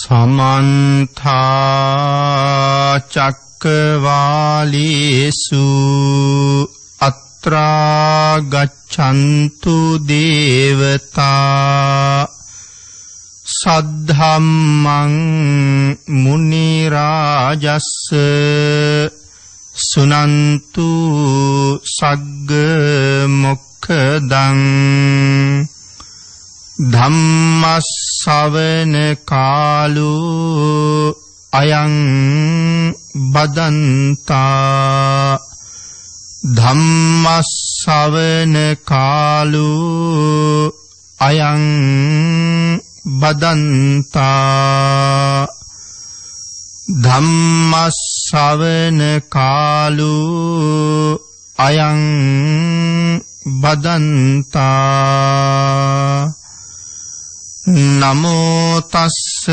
समन्था चक्रवालेषु अत्रा गच्छन्तु देवता सद्धम्मं मुनिराजस्स सुनन्तु सग्ग मोक्खदं धम्मස්සවන කාලෝ අයං බදන්තා ධම්මස්සවන කාලෝ අයං බදන්තා ධම්මස්සවන කාලෝ අයං බදන්තා नमो तस्स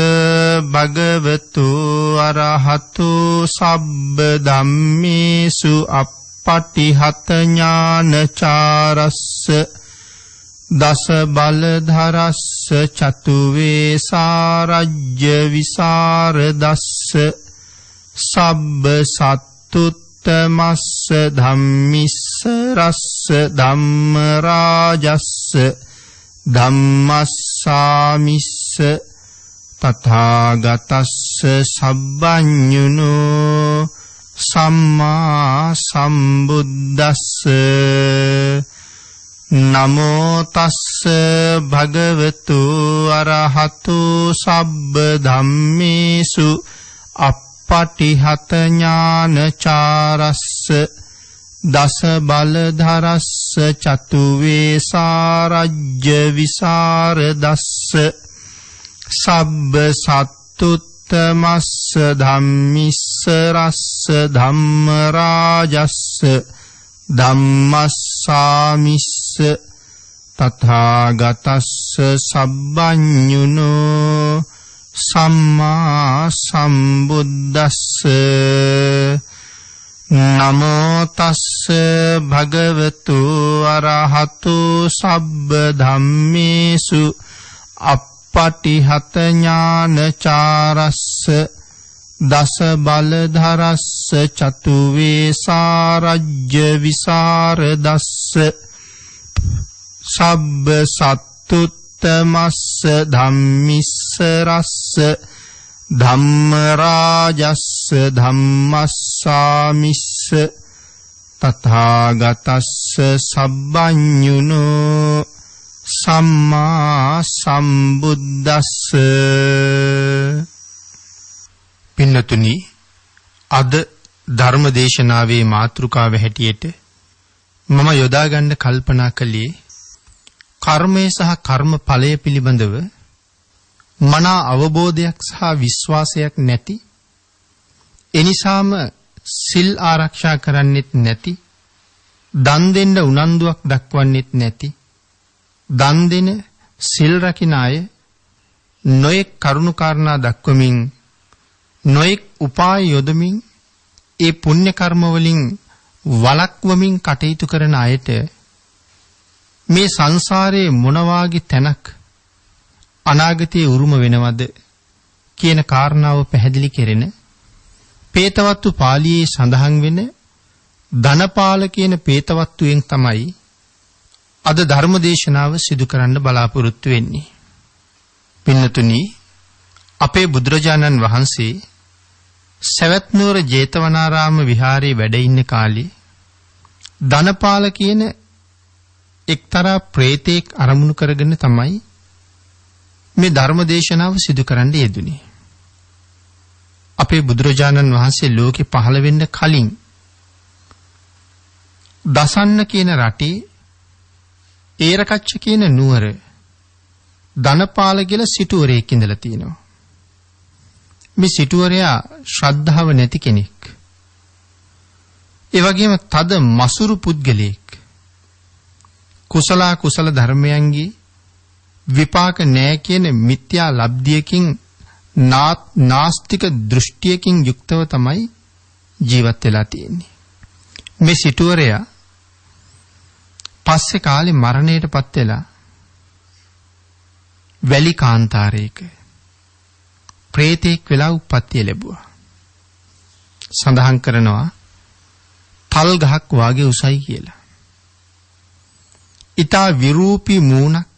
भगवतो अरहतो सब्ब धम्मेषु अपटिहत ज्ञानचारस्स दस बलधरस्स चतुवेसारज्य विसारदस्स सब्ब सत्तुत्तमस्स धम्मिस्स रस्स धम्मराजस्स ධම්මස්සාමිස්ස තථාගතස්ස සබ්බඤුනෝ සම්මා සම්බුද්දස්ස නමෝ තස්ස භගවතු අරහතු සබ්බ ධම්මේසු අප්පටිහත ඥානචාරස්ස දස බලධරස්ස චතුවේසාරජ්‍ය විසරදස්ස සබ්බ සත්තුත්තමස්ස ධම්මිස්ස රස්ස ධම්මරාජස්ස ධම්මස්සාමිස්ස තථාගතස්ස සබ්බඤුනෝ සම්මා සම්බුද්දස්ස නමෝ තස්ස භගවතු අරහතු සබ්බ ධම්මේසු අප්පටිහත ඥානචාරස්ස දස බලධරස්ස චතුවේසාරජ්‍ය විසරදස්ස සබ්බ සත්තුත්තමස්ස ධම්මිස්ස රස්ස ධම්මරාජස්ස ධම්මස්සාමිස්ස තථාගතස්ස සබ්බඤුනෝ සම්මා සම්බුද්දස්ස. පින්නතුනි, අද ධර්ම දේශනාවේ මාතෘකාව හැටියට මම යොදා ගන්න කල්පනා කළේ කර්මය සහ කර්මඵලය පිළිබඳව මනා අවබෝධයක් සහ විශ්වාසයක් නැති, එනිසාම සිල් ආරක්ෂා කරන්නෙත් නැති, දන් දෙන්න උනන්දුවක් දක්වන්නෙත් නැති, දන් දෙන සිල් රකින අය නොයෙක් කරුණු කාරණා දක්වමින් නොයෙක් උපාය යොදමින් ඒ පුණ්‍ය කර්ම වලින් වළක්වමින් කටයුතු කරන අයට මේ සංසාරයේ මොන වාගේ තැනක් අනාගතයේ උරුම වෙනවද කියන කාරණාව පැහැදිලි කෙරෙන පේතවත්තු පාළියේ සඳහන් වෙන ධනපාල කියන පේතවත්තුවෙන් තමයි අද ධර්මදේශනාව සිදු කරන්න බලාපොරොත්තු වෙන්නේ. පින්නතුනි, අපේ බුදුරජාණන් වහන්සේ සවැත් නුවර ජේතවනාරාම විහාරයේ වැඩ ඉන්න කාලේ ධනපාල කියන එක්තරා ප්‍රේතෙක් අරමුණු කරගෙන තමයි මේ ධර්මදේශනාව සිදු කරන්න යෙදුනේ. අපේ බුදුරජාණන් වහන්සේ ලෝකෙ පහළ වෙන්න කලින් දසන්න කියන රටේ ඒරකච්ච කියන නුවර ධනපාල කියලා සිටුවරයෙක් ඉඳලා තියෙනවා. මේ සිටුවරයා ශ්‍රද්ධාව නැති කෙනෙක්. ඒ වගේම තද මසුරු පුද්ගලයෙක්. කුසල ධර්මයන්ගේ විපාක නැහැ කියන මිත්‍යා ලබ්ධියකින් නාස්තික දෘෂ්ටියකින් යුක්තව තමයි ජීවත් වෙලා තියෙන්නේ. මේ සිටුවරයා පස්සේ කාලේ මරණයටපත් වෙලා වැලි කාන්තාරයක ප්‍රේතෙක් වෙලා උප්පත්තිය ලැබුවා. සඳහන් කරනවා තල් ගහක් වාගේ උසයි කියලා. ඊතා විරූපී මූණක්,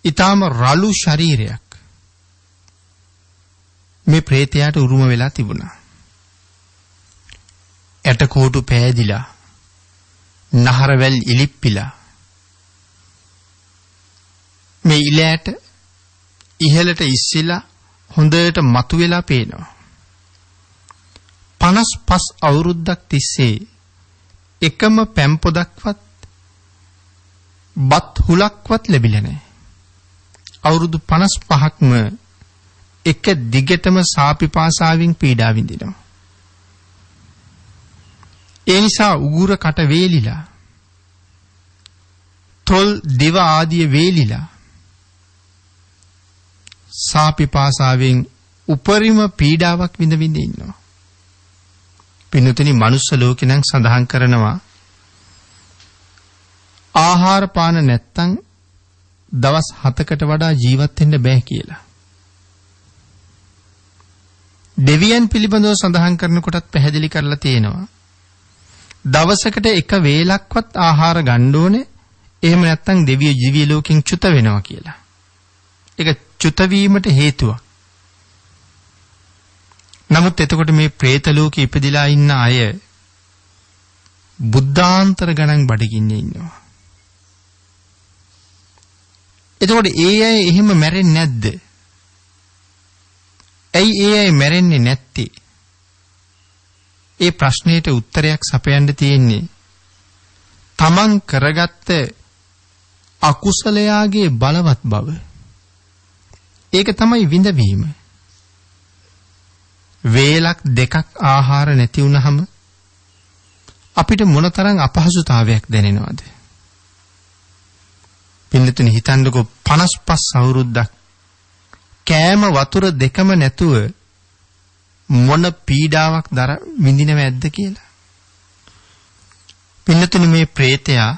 ඊතාම රළු ශරීරයක් මේ ප්‍රේතයාට උරුම වෙලා තිබුණා. ඇටකොටු පෑදිලා, නහරවැල් ඉලිප්පිලා, මේ ඉලෑට ඉහළට ඉස්සිලා හොඳට මතුවෙලා පේනවා. 55 අවුරුද්දක් තිස්සේ එකම පැම් පොදක්වත් බත් හුලක්වත් ලැබිලා නැහැ. අවුරුදු 55ක්ම එක දිගටම සාපිපාසාවෙන් පීඩා විඳිනවා. ඒ නිසා උගුර කට වේලිලා, තොල් දිව ආදිය වේලිලා, සාපිපාසාවෙන් උපරිම පීඩාවක් විඳ විඳ ඉන්නවා. පින්තුනි, මනුස්ස ලෝකේ නම් සඳහන් කරනවා ආහාර පාන නැත්තම් දවස් 7කට වඩා ජීවත් වෙන්න බෑ කියලා. දෙවියන් පිළිබඳව සඳහන් කරනකොටත් පැහැදිලි කරලා තියෙනවා. දවසකට එක වේලක්වත් ආහාර ගන්න ඕනේ. එහෙම නැත්තම් දෙවියෝ ජීවි ලෝකෙන් චුත වෙනවා කියලා. ඒක චුත වීමට හේතුවක්. නමුත් එතකොට මේ പ്രേත ලෝකේ ඉපදිලා ඉන්න අය බුද්ධාන්තර ගණන් බඩගින්නේ ඉන්නවා. එතකොට ඒ අය එහෙම මැරෙන්නේ නැද්ද? ඇයි ඒ අය මැරෙන්නේ නැත්තේ? ඒ ප්‍රශ්නෙට උත්තරයක් සපයන්න තියෙන්නේ තමන් කරගත්ත අකුසලයාගේ බලවත් බව. ඒක තමයි විඳවීම. වේලක් දෙකක් ආහාර නැති වුනහම අපිට මොනතරම් අපහසුතාවයක් දැනෙනවද? පින්නතුනි, හිතන්නකෝ 55 අවුරුද්දක් කෑම වතුර දෙකම නැතුව මොන පීඩාවක් විඳිනව ඇද්ද කියලා. පින්නතුනි, මේ ප්‍රේතයා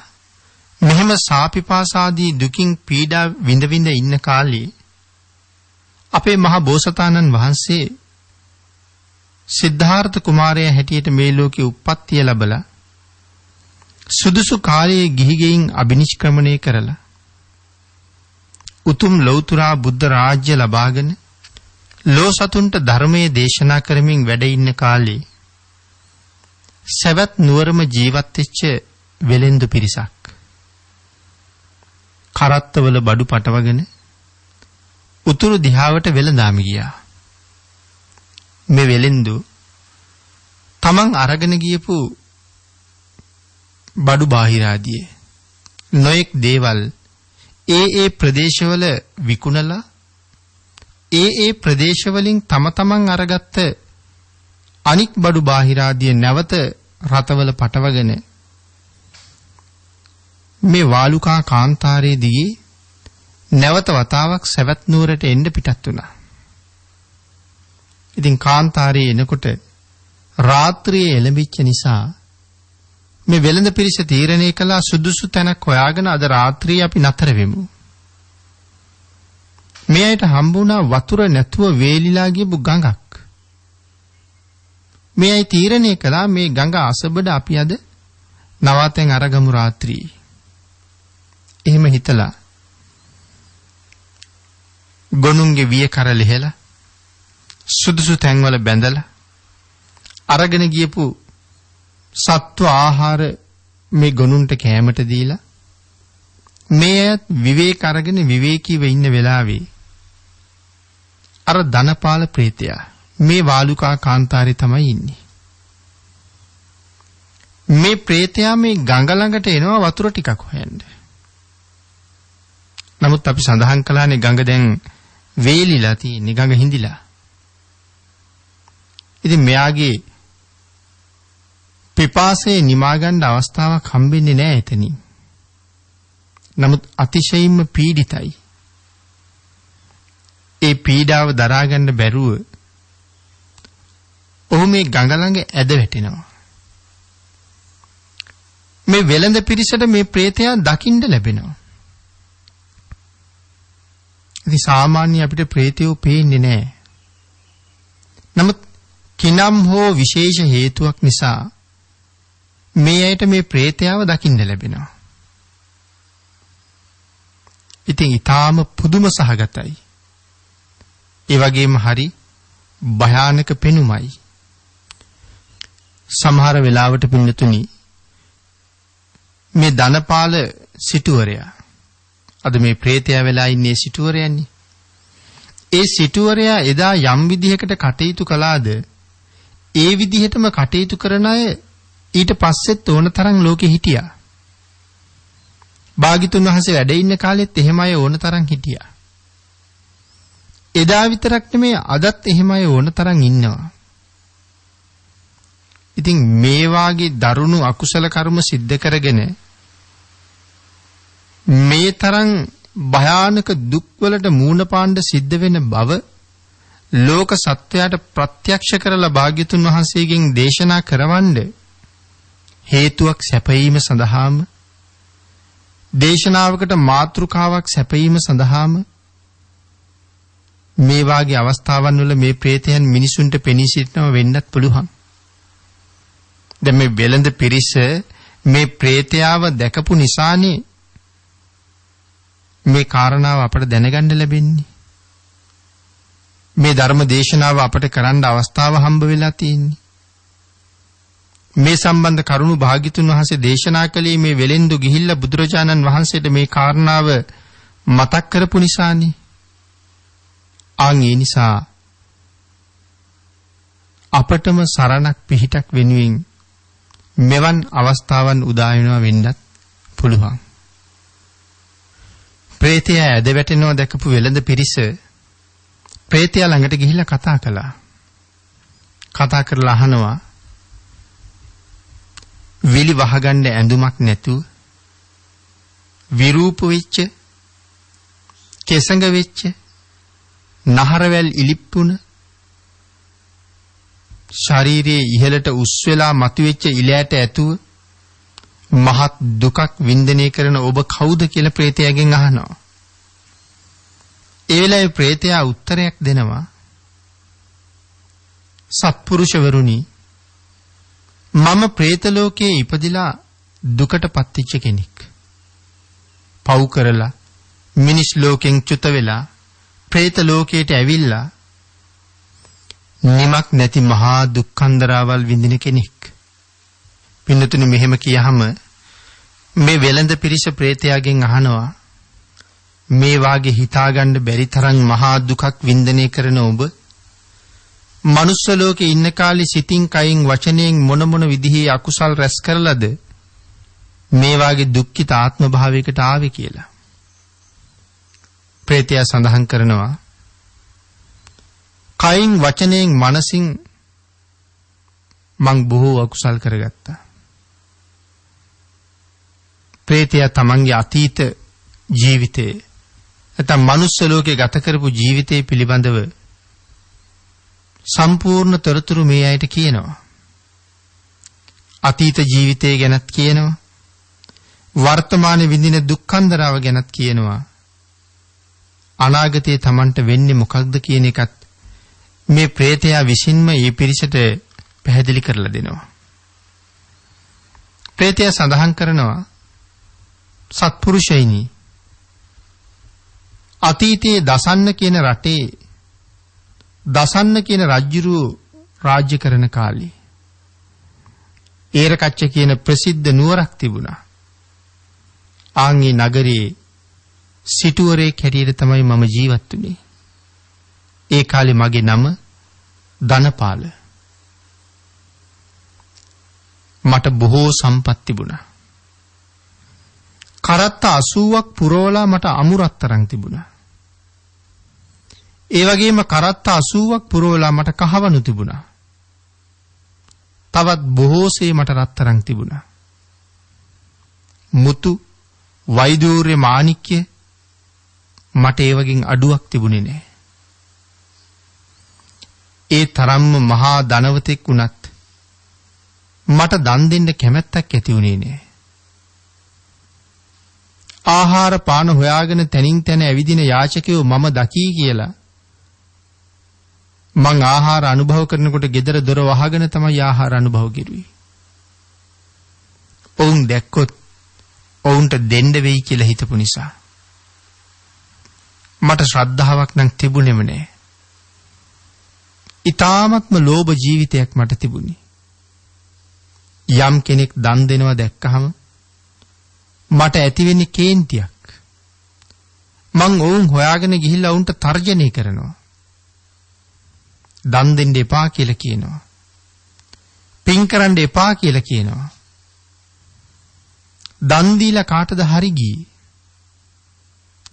මෙහෙම සාපිපාසාදී දුකින් පීඩා විඳ විඳ ඉන්න කාලේ අපේ මහ බෝසතාණන් වහන්සේ සිද්ධාර්ථ කුමාරයා හැටියට මේ ලෝකේ උප්පත්තිය ලැබලා සුදුසු කාලයේ ගිහි ගෙයින් අබිනිෂ්ක්‍රමණය කරලා උතුම් ලෞතුරා බුද්ධ රාජ්‍ය ලබාගෙන ලෝසතුන්ට ධර්මයේ දේශනා කරමින් වැඩ ඉන්න කාලේ සවැත් නුවරම ජීවත් වෙච්ච වෙලෙන්දු පිරිසක් කරත්තවල බඩු පටවගෙන උතුරු දිහාවට වෙළඳාම ගියා. මේ වෙලෙන්දු තමන් අරගෙන ගියපු බඩු බාහිරාදිය නොඑක් දේවල් ඒ ප්‍රදේශවල විකුණලා ඒ ප්‍රදේශවලින් තම තමන් අරගත්ත අනික් බඩු බාහිරාදිය නැවත රතවල පටවගෙන මේ වාලුකා කාන්තාරයේ දිගේ නැවත වතාවක් සවැත් නුවරට එන්න පිටත් වුණා. ඉතින් කාන්තාරයේ එනකොට රාත්‍රියේ එළඹිච්ච නිසා මේ වෙළඳ පිරිස තීරණය කළා සුදුසු තැනක් හොයාගෙන අද රාත්‍රියේ අපි නතර වෙමු. මේ අයට හම්බුණා වතුර නැතුව වේලිලා ගියපු ගඟක්. මේ අය තීරණය කළා මේ ගඟ අසබඩ අපි අද නවාතැන් අරගමු රාත්‍රියේ. එහෙම හිතලා ගොනුන්ගේ විය කර ලිහලා සුදුසු තැන්වල බැඳලා අරගෙන ගියපු සත්ව ආහාර මේ ගොනුන්ට කෑමට දීලා මේ අයත් විවේක අරගෙන විවේකීව ඉන්න වෙලාවේ අර ධනපාල ප්‍රේතයා මේ වාලුකා කාන්තාරේ තමයි ඉන්නේ. මේ ප්‍රේතයා මේ ගඟ ළඟට එනවා වතුර ටිකක් හොයන්න. නමුත් අපි සඳහන් කළානේ ගඟ දැන් වේලිලා තියෙන්නේ, ගඟ හිඳිලා. ඉතින් මෙයාගේ පිපාසයේ නිමා ගන්න අවස්ථාවක් හම්බෙන්නේ නැහැ එතනින්. නමුත් අතිශයින්ම පීඩිතයි. ඒ පීඩාව දරා ගන්න බැරුව ඔහු මේ ගඟ ළඟ ඇද වැටෙනවා. මේ වෙළඳ පිරිසට මේ ප්‍රේතයා දකින්න ලැබෙනවා. ඉතින් සාමාන්‍ය අපිට ප්‍රේතයෝ පේන්නේ නැහැ. නමුත් කිනම් හෝ විශේෂ හේතුවක් නිසා මේ ඇයට මේ ප්‍රේතයව දකින්න ලැබෙනවා. ඉතින් ඊටාම පුදුම සහගතයි. ඒ වගේම හරි භයානක පෙනුමයි. සමහර වෙලාවට පින්නතුනි මේ ධනපාල සිටුවරයා අද මේ ප්‍රේතයා වෙලා ඉන්නේ සිටුවරයන්නේ. ඒ සිටුවරයා එදා යම් විදිහකට කටයුතු කළාද ඒ විදිහටම කටයුතු කරන අය ඊට පස්සෙත් ඕන තරම් ලෝකෙ හිටියා. භාග්‍යතුන් වහන්සේ වැඩ ඉන්න කාලෙත් එහෙම අය ඕන තරම් හිටියා. එදා විතරක් නෙමෙයි අදත් එහෙම අය ඕන තරම් ඉන්නවා. ඉතින් මේ වාගේ දරුණු අකුසල කර්ම සිද්ධ කරගෙන මේ තරම් භයානක දුක්වලට මූණ පාණ්ඩ සිද්ධ වෙන බව ලෝක සත්වයාට ප්‍රත්‍යක්ෂ කරලා භාග්‍යතුන් වහන්සේගෙන් දේශනා කරවන්න හේතුවක් සැපයීම සඳහාම දේශනාවකට මාතෘකාවක් සැපයීම සඳහාම මේ වාගේ අවස්ථාවන් වල මේ ප්‍රේතයන් මිනිසුන්ට පෙනී සිටිනව වෙන්නත් පුළුවන්. දැන් මේ වෙළඳ පිරිස මේ ප්‍රේතයාව දැකපු නිසානේ මේ කාරණාව අපට දැනගන්න ලැබෙන්නේ. මේ ධර්ම දේශනාව අපට කරන්න අවස්ථාව හම්බ වෙලා තියෙන්නේ. මේ සම්බන්ධ කරුණු භාග්‍යතුන් වහන්සේ දේශනා කළේ මේ වෙලෙන්දු ගිහිල්ලා බුදුරජාණන් වහන්සේට මේ කාරණාව මතක් කරපු නිසානේ. ඒ නිසා අපටම සරණක් පිහිටක් වෙනුවෙන් මෙවන් අවස්ථාවන් උදා වෙනවා වෙන්නත් පුළුවන්. ප්‍රේතය ඇද වැටෙනවා දැකපු වෙළඳ පිරිස ප්‍රේතයා ළඟට ගිහිල්ලා කතා කළා. කතා කරලා අහනවා විලි වහගන්න ඇඳුමක් නැතුව විරූප වෙච්ච කෙසඟ වෙච්ච නහරවැල් ඉලිප්පුන ශරීරයේ ඉහළට උස් වෙලා මතුවෙච්ච ඉලයට ඇතුව මහත් දුකක් වින්දනය කරන ඔබ කවුද කියලා ප්‍රේතයාගෙන් අහනවා. ඒ වෙලාවේ ප්‍රේතයා උත්තරයක් දෙනවා. සත්පුරුෂවරුනි මම പ്രേත ලෝකයේ ඉපදිලා දුකටපත් වෙච්ච කෙනෙක්. පව් කරලා මිනිස් ලෝකෙන් චුත වෙලා പ്രേත ලෝකයට ඇවිල්ලා නිමක් නැති මහා දුක්ඛන්දරාවල් විඳින කෙනෙක්. පින්නතුනි මෙහෙම කියහම මේ වෙළඳ පිරිස പ്രേතයාගෙන් අහනවා මේ වාගේ හිතාගන්න බැරි තරම් මහා දුකක් වින්දනය කරන ඔබ මනුස්ස ලෝකේ ඉන්න කාලේ සිතින් කයින් වචනයෙන් මොන විදිහේ අකුසල් රැස් කරලාද මේ වාගේ දුක්ඛිත ආත්ම භාවයකට ආවේ කියලා. ප්‍රේතයා සඳහන් කරනවා කයින් වචනයෙන් මනසින් මං බොහෝ අකුසල් කරගත්තා. ප්‍රේතයා තමන්ගේ අතීත ජීවිතේ නැත්නම් මනුස්ස ලෝකේ ගත කරපු ජීවිතේ පිළිබඳව සම්පූර්ණ තොරතුරු මේ අයට කියනවා. අතීත ජීවිතය ගැනත් කියනවා. වර්තමානයේ විඳින දුක්ඛන්දරාව ගැනත් කියනවා. අනාගතයේ Tamanට වෙන්නේ මොකක්ද කියන එකත් මේ പ്രേතයා විසින්ම මේ පිරිසට පැහැදිලි කරලා දෙනවා. പ്രേතයා සඳහන් කරනවා සත්පුරුෂයිනි අතීතයේ දසන්න කියන රටේ දසන්න කියන රජුරු රාජ්‍ය කරන කාලේ ඒරකච්ච කියන ප්‍රසිද්ධ නුවරක් තිබුණා. ආන්ගේ නගරේ සිටුවරේ කැරියට තමයි මම ජීවත් වුනේ. ඒ කාලේ මගේ නම ධනපාල. මට බොහෝ සම්පත් තිබුණා. කරත්ත 80ක් පුරවලා මට අමුරත්තරන් තිබුණා. ඒ වගේම කරත්ත 80ක් පුරවලා මට කහවණු තිබුණා. තවත් බොහෝසේ මට රත්තරන් තිබුණා. මුතු වෛදූර්ය මාණික්‍ය මට ඒ වගේ අඩුවක් තිබුණේ නැහැ. ඒ තරම්ම මහා ධනවතෙක් වුණත් මට දන් දෙන්න කැමැත්තක් ඇති වුණේ නැහැ. ආහාර පාන හොයාගෙන තනින් තන ඇවිදින යාචකයෝ මම දකී කියලා මං ආහාර අනුභව කරනකොට gedara දොර වහගෙන තමයි ආහාර අනුභව කෙරුවේ. ඔවුන් දැක්කොත් ඔවුන්ට දෙන්න වෙයි කියලා හිතපු නිසා මට ශ්‍රද්ධාවක් නම් තිබුණෙම නෑ. ඊ타මත්ම ලෝභ ජීවිතයක් මට තිබුණේ. යම් කෙනෙක් දන් දෙනවා දැක්කහම මට ඇති වෙන්නේ කේන්තියක්. මං ඔවුන් හොයාගෙන ගිහිල්ලා උන්ට තර්ජනය කරනවා. දන් දෙන්න එපා කියලා කියනවා. පින් කරන්න එපා කියලා කියනවා. දන් දීලා කාටද හරි ගියේ?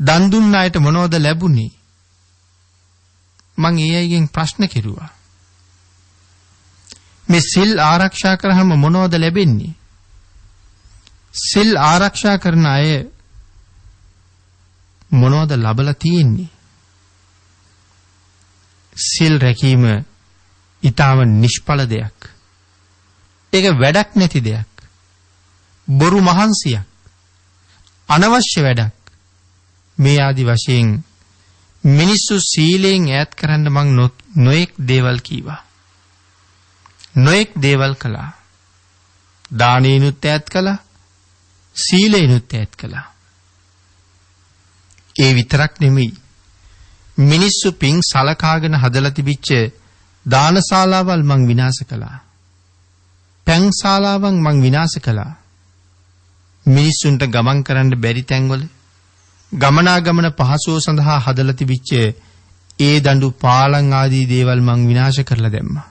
දන් දුන්න අයට මොනවද ලැබුණේ? මං ඒ අයගෙන් ප්‍රශ්න කෙරුවා. මේ සිල් ආරක්ෂා කරාම මොනවද ලැබෙන්නේ? සිල් ආරක්ෂා කරන අය මොනවද ලබලා තියෙන්නේ? සිල් රැකීම ඊටම නිෂ්ඵල දෙයක්. ඒක වැඩක් නැති දෙයක්. බොරු මහන්සියක්. අනවශ්‍ය වැඩක්. මේ ආදි වශයෙන් මිනිස්සු සීලයෙන් ඈත් කරන්න මං නොඑක් දේවල් කීවා. නොඑක් දේවල් කළා. දානීනුත් ඈත් කළා. සීලේනුත් ඈත් කළා. ඒ විතරක් නෙමෙයි. මිනිස්සු පින් සලකාගෙන හදලා තිබිච්ච දානශාලාවල් මං විනාශ කළා. පැන් ශාලාවන් මං විනාශ කළා. මිනිස්සුන්ට ගමන් කරන්න බැරි තැන්වල ගමනාගමන පහසුව සඳහා හදලා තිබිච්ච ඒ දඬු පාලං ආදී දේවල් මං විනාශ කරලා දැම්මා.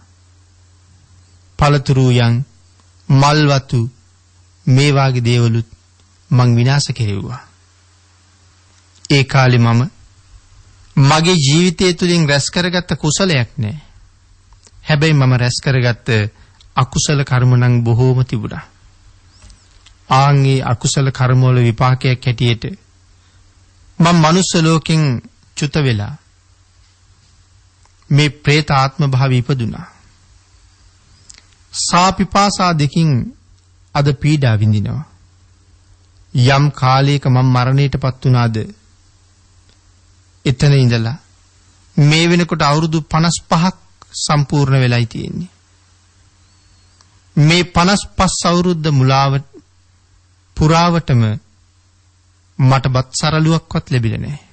පළතුරු යන් මල් වතු මේ වාගේ දේවලුත් මං විනාශ කෙරෙව්වා. ඒ කාලේ මම මගේ ජීවිතය තුළින් රැස් කරගත්ත කුසලයක් නෑ. හැබැයි මම රැස් කරගත්ත අකුසල කර්ම නම් බොහෝම තිබුණා. ආන්ගේ අකුසල කර්ම වල විපාකයක් හැටියට මම මනුස්ස ලෝකෙන් චුත වෙලා මේ പ്രേත ආත්ම භාවය ඉපදුනා. සාපිපාසා දෙකින් අද පීඩා විඳිනවා. යම් කාලයක මම මරණයටපත් වුණාද එතන ඉඳලා මේ වෙනකොට අවුරුදු 55ක් සම්පූර්ණ වෙලයි තියෙන්නේ. මේ 55 අවුරුද්ද මුලාවට පුරාවටම මට බත් සරලුවක්වත් ලැබිලා නැහැ.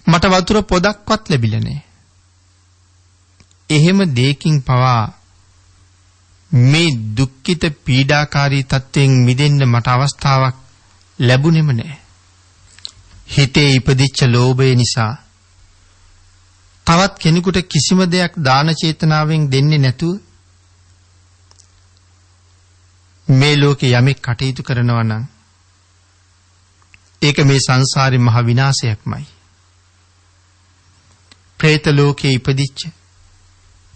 මට වතුර පොදක්වත් ලැබිලා නැහැ. එහෙම දෙයකින් පවා මේ දුක්ඛිත පීඩාකාරී තත්ත්වයෙන් මිදෙන්න මට අවස්ථාවක් ලැබුණෙම නැහැ. හිතේ ඉපදිච්ච ලෝභය නිසා තවත් කෙනෙකුට කිසිම දෙයක් දාන චේතනාවෙන් දෙන්නේ නැතුව මේ ලෝකේ යමෙක් කටයුතු කරනවා නම් ඒක මේ සංසාරේ මහ විනාශයක්මයි. പ്രേත ලෝකේ ඉපදිච්ච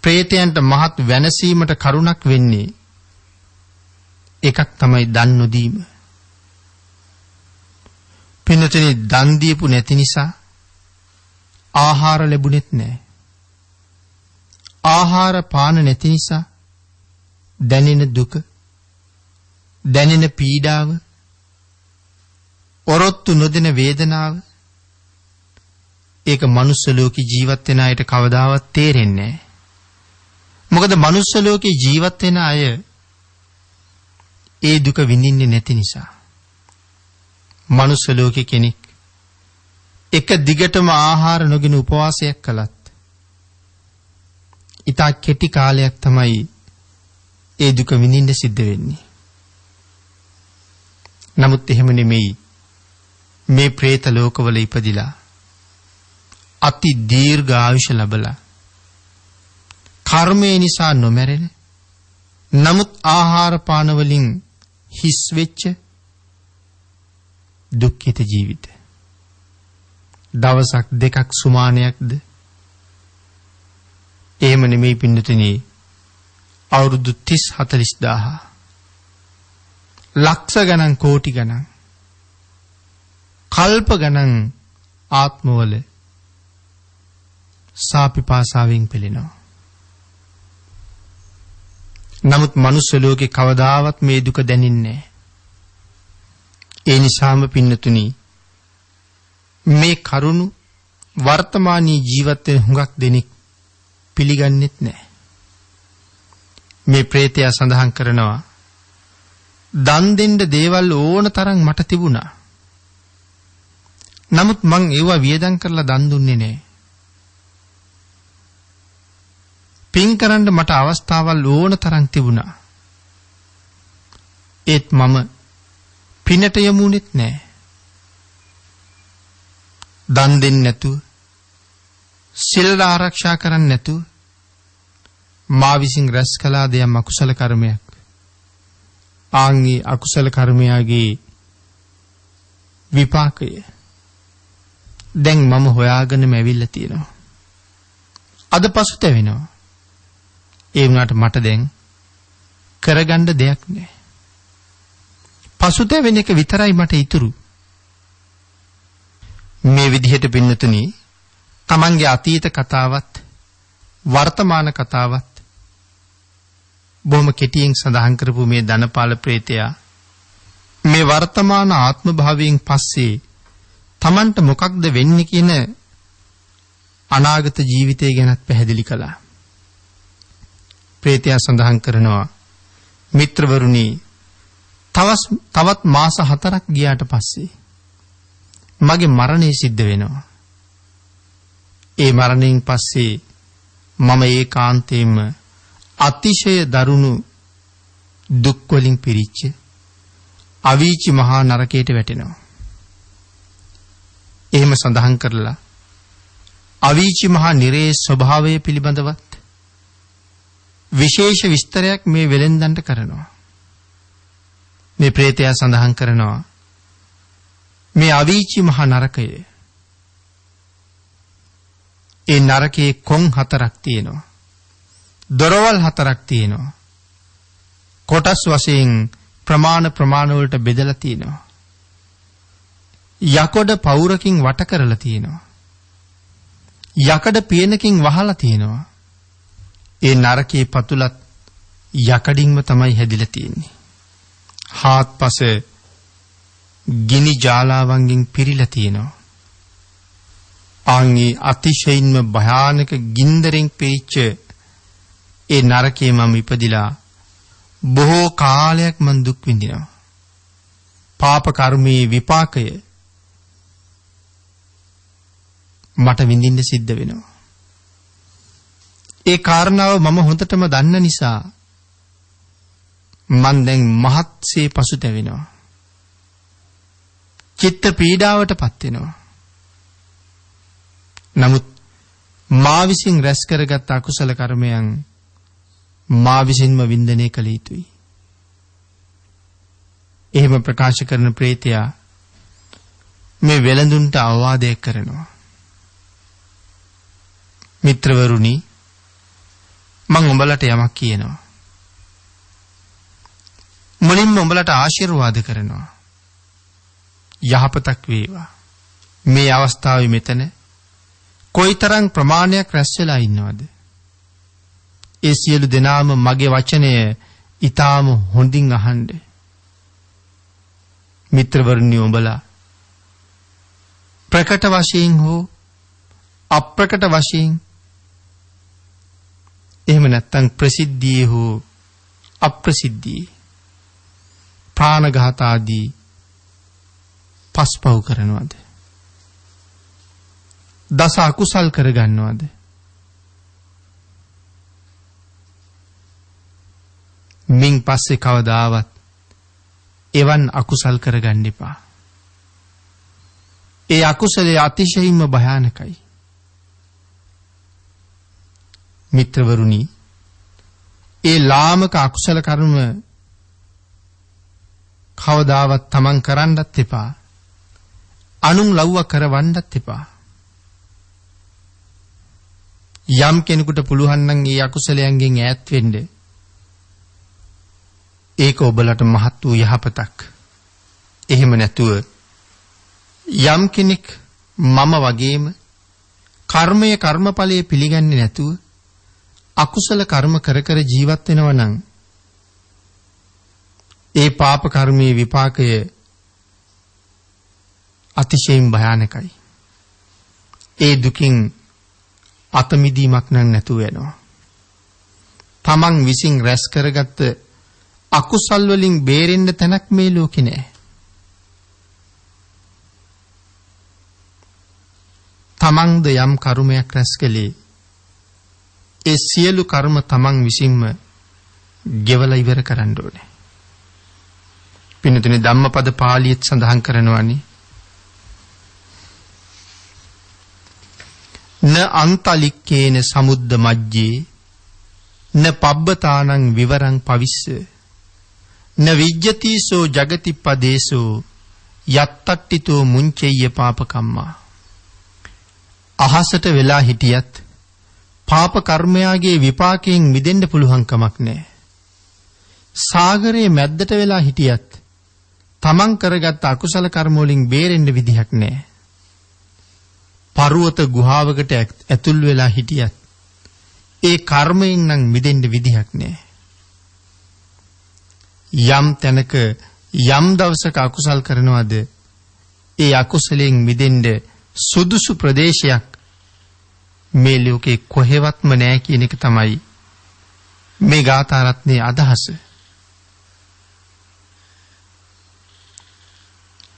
പ്രേතයන්ට මහත් වෙනසීමට කරුණක් වෙන්නේ එකක් තමයි දන් නොදීම. පින්නතේ දන් දීපු නැති නිසා ආහාර ලැබුණෙත් නැහැ. ආහාර පාන නැති නිසා දැනෙන දුක, දැනෙන පීඩාව, ඔරොත්තු නොදෙන වේදනාව ඒක මනුස්ස ලෝකේ ජීවත් වෙන අයට කවදාවත් තේරෙන්නේ නැහැ. මොකද මනුස්ස ලෝකේ ජීවත් වෙන අය ඒ දුක විඳින්නේ නැති නිසා. මනුස්ස ලෝකේ කෙනෙක් එක දිගටම ආහාර නොගෙන උපවාසයක් කළත් ඉතා කෙටි කාලයක් තමයි ඒ දුක විඳින්න සිද්ධ වෙන්නේ. නමුත් එහෙම නෙමෙයි. මේ പ്രേත ලෝකවල ඉපදිලා අති දීර්ඝ ආයුෂ ලැබලා කර්මය නිසා නොමැරෙන නමුත් ආහාර පාන වලින් හිස් වෙච්ච දුක්ඛිත ජීවිත. දවසක් දෙකක් සුමානයක්ද? එහෙම නෙමෙයි පින්නතුනි. අවුරුදු 30 40000 ලක්ෂ ගණන් කෝටි ගණන් කල්ප ගණන් ආත්මවල සාපිපාසාවෙන් පෙළෙනවා. නමුත් මනුස්ස ලෝකේ කවදාවත් මේ දුක දැනෙන්නේ නැහැ. ඒ නිසාම පින්නතුනි මේ කරුණු වර්තමානී ජීවත් වෙන හුඟක් දෙනෙක් පිළිගන්නෙත් නැහැ. මේ ප්‍රේතයා සඳහන් කරනවා දන් දෙන්න දේවල් ඕන තරම් මට තිබුණා. නමුත් මං ඒවා වියදම් කරලා දන් දුන්නේ නැහැ. පින් කරන්න මට අවස්ථාවල් ඕන තරම් තිබුණා. ඒත් මම පිනට යමුනෙත් නැහැ. දන් දෙන්නේ නැතුව, සිල් ආරක්ෂා කරන්නේ නැතුව මා විසින් රැස් කළා දෙයක් අකුසල කර්මයක්. ආන්ගේ අකුසල කර්මයාගේ විපාකය දැන් මම හොයාගෙනම ඇවිල්ලා තියෙනවා. අද පසුතැවෙනවා. ඒ වුණාට මට දැන් කරගන්න දෙයක් නැහැ. පසුතැවෙන එක විතරයි මට ඉතුරු. මේ විදිහට පින්නතුනි තමන්ගේ අතීත කතාවත් වර්තමාන කතාවත් බොහොම කෙටියෙන් සඳහන් කරපු මේ ධනපාල ප්‍රේතයා මේ වර්තමාන ආත්ම භාවයෙන් පස්සේ තමන්ට මොකක්ද වෙන්නේ කියන අනාගත ජීවිතය ගැනත් පැහැදිලි කළා. ප්‍රේතයා සඳහන් කරනවා මිත්‍රවරුනි තවත් මාස 4ක් ගියාට පස්සේ මගේ මරණය සිද්ධ වෙනවා. ඒ මරණයෙන් පස්සේ මම ඒකාන්තයෙන්ම අතිශය දරුණු දුක් වලින් පිරිච්ච අවීචි මහා නරකයට වැටෙනවා. එහෙම සඳහන් කරලා අවීචි මහා නිරේ ස්වභාවය පිළිබඳවත් විශේෂ විස්තරයක් මේ වෙලෙන්දන්ට කරනවා. මේ ප්‍රේතයා සඳහන් කරනවා මේ අවීචි මහා නරකය ඒ නරකයේ කොන් 4ක් තියෙනවා. දොරවල් 4ක් තියෙනවා. කොටස් වශයෙන් ප්‍රමාණ වලට බෙදලා තියෙනවා. යකඩ පවුරකින් වට කරලා තියෙනවා. යකඩ පියනකින් වහලා තියෙනවා. ඒ නරකයේ පතුලත් යකඩින්ම තමයි හැදිලා තියෙන්නේ. හාත්පස ගිනි ජාලාවන්ගෙන් පිරීලා තියෙනවා. ආන්ගේ අතිශයින්ම භයානක ගින්දරෙන් පිරිච්ච ඒ නරකයේ මම ඉපදිලා බොහෝ කාලයක් මන් දුක් විඳිනවා. පාප කර්මයේ විපාකය මට විඳින්න සිද්ධ වෙනවා. ඒ කාරණාව මම හොඳටම දන්න නිසා මන් දැන් මහත්සේ පසුතැවෙනවා. චිත්ත පීඩාවටපත් වෙනවා. නමුත් මා විසින් රැස් කරගත් අකුසල කර්මයන් මා විසින්ම වින්දනය කළ යුතුයි. එහෙම ප්‍රකාශ කරන ප්‍රේතයා මේ වෙළඳුන්ට අවවාදයක් කරනවා. මිත්‍රවරුනි මම උඹලට යමක් කියනවා. මුලින්ම උඹලට ආශිර්වාද කරනවා. යහපතක් වේවා. මේ අවස්ථාවේ මෙතන කොයිතරම් ප්‍රමාණයක් රැස් වෙලා ඉන්නවද? ඒ සියලු දෙනාම මගේ වචනය ඊටාම හොඳින් අහන්න. මිත්‍රවරුනි උඹලා ප්‍රකට වශයෙන් හෝ අප්‍රකට වශයෙන් එහෙම නැත්නම් ප්‍රසිද්ධියේ හෝ අප්‍රසිද්ධියේ ප්‍රාණඝාත ආදී පස්පව් කරනවද? දස අකුසල් කරගන්නවද? මින් පස්සේ කවදාවත් එවන් අකුසල් කරගන්න එපා. ඒ අකුසලයේ අතිශයින්ම භයානකයි. මිත්‍රවරුනි ඒ ලාමක අකුසල කර්ම කවදාවත් තමන් කරන්නත් එපා. අනුන් ලව්ව කරවන්නත් එපා. යම් කෙනෙකුට පුළුවන් නම් ඒ අකුසලයන්ගෙන් ඈත් වෙන්න ඒක ඔබලට මහත් වූ යහපතක්. එහෙම නැතුව යම් කෙනෙක් මම වගේම කර්මයේ කර්මඵලයේ පිළිගන්නේ නැතුව අකුසල කර්ම කර කර ජීවත් වෙනවා නම් ඒ පාප කර්මයේ විපාකය අතිශයින් භයානකයි. ඒ දුකින් අතමිදීමක් නම් නැතුව යනවා. තමන් විසින් රැස් කරගත්ත අකුසල් වලින් බේරෙන්න තැනක් මේ ලෝකේ නැහැ. තමන්ද යම් කර්මයක් රැස් කළේ ඒ සියලු කර්ම තමන් විසින්ම ගෙවලා ඉවර කරන්න ඕනේ. පින්නතුනේ ධම්මපද පාළියෙත් සඳහන් කරනවානි න අන්තලික්කේන සමුද්ද මජ්ජේ න පබ්බතානං විවරං පවිස්ස න විජ්ජතිසෝ ජගති පදේසෝ යත්තට්ටිතෝ මුංචෙය්‍ය පාපකම්මා. අහසට වෙලා හිටියත් පාප කර්මයාගේ විපාකයෙන් මිදෙන්න පුළුවන් කමක් නැහැ. සාගරයේ මැද්දට වෙලා හිටියත් තමන් කරගත් අකුසල කර්ම වලින් බේරෙන්න විදිහක් නැහැ. පර්වත ගුහාවකට ඇතුල් වෙලා හිටියත් ඒ කර්මයෙන් නම් මිදෙන්න විදිහක් නැහැ. යම් තැනක යම් දවසක අකුසල් කරනවද ඒ අකුසලයෙන් මිදෙන්න සුදුසු ප්‍රදේශයක් මේ ලෝකේ කොහෙවත්ම නැහැ කියන එක තමයි මේ ගාථා රත්නයේ අදහස.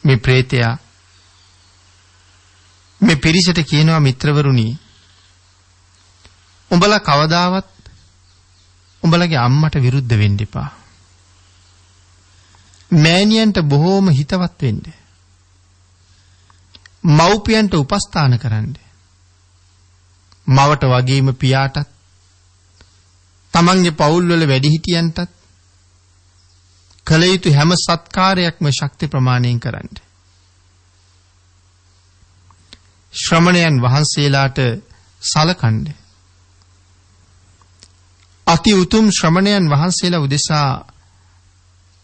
මේ ප්‍රේතයා මේ පිරිසට කියනවා මිත්‍රවරුනි උඹලා කවදාවත් උඹලගේ අම්මට විරුද්ධ වෙන්න එපා. මෑණියන්ට බොහෝම හිතවත් වෙන්න. මව්පියන්ට උපස්ථාන කරන්න. මවට වගේම පියාටත් තමන්ගේ පවුල් වල වැඩිහිටියන්ටත් කළ යුතු හැම සත්කාරයක්ම ශක්ති ප්‍රමාණයෙන් කරන්න. ශ්‍රමණයන් වහන්සේලාට සලකන්න. අති උතුම් ශ්‍රමණයන් වහන්සේලා උදෙසා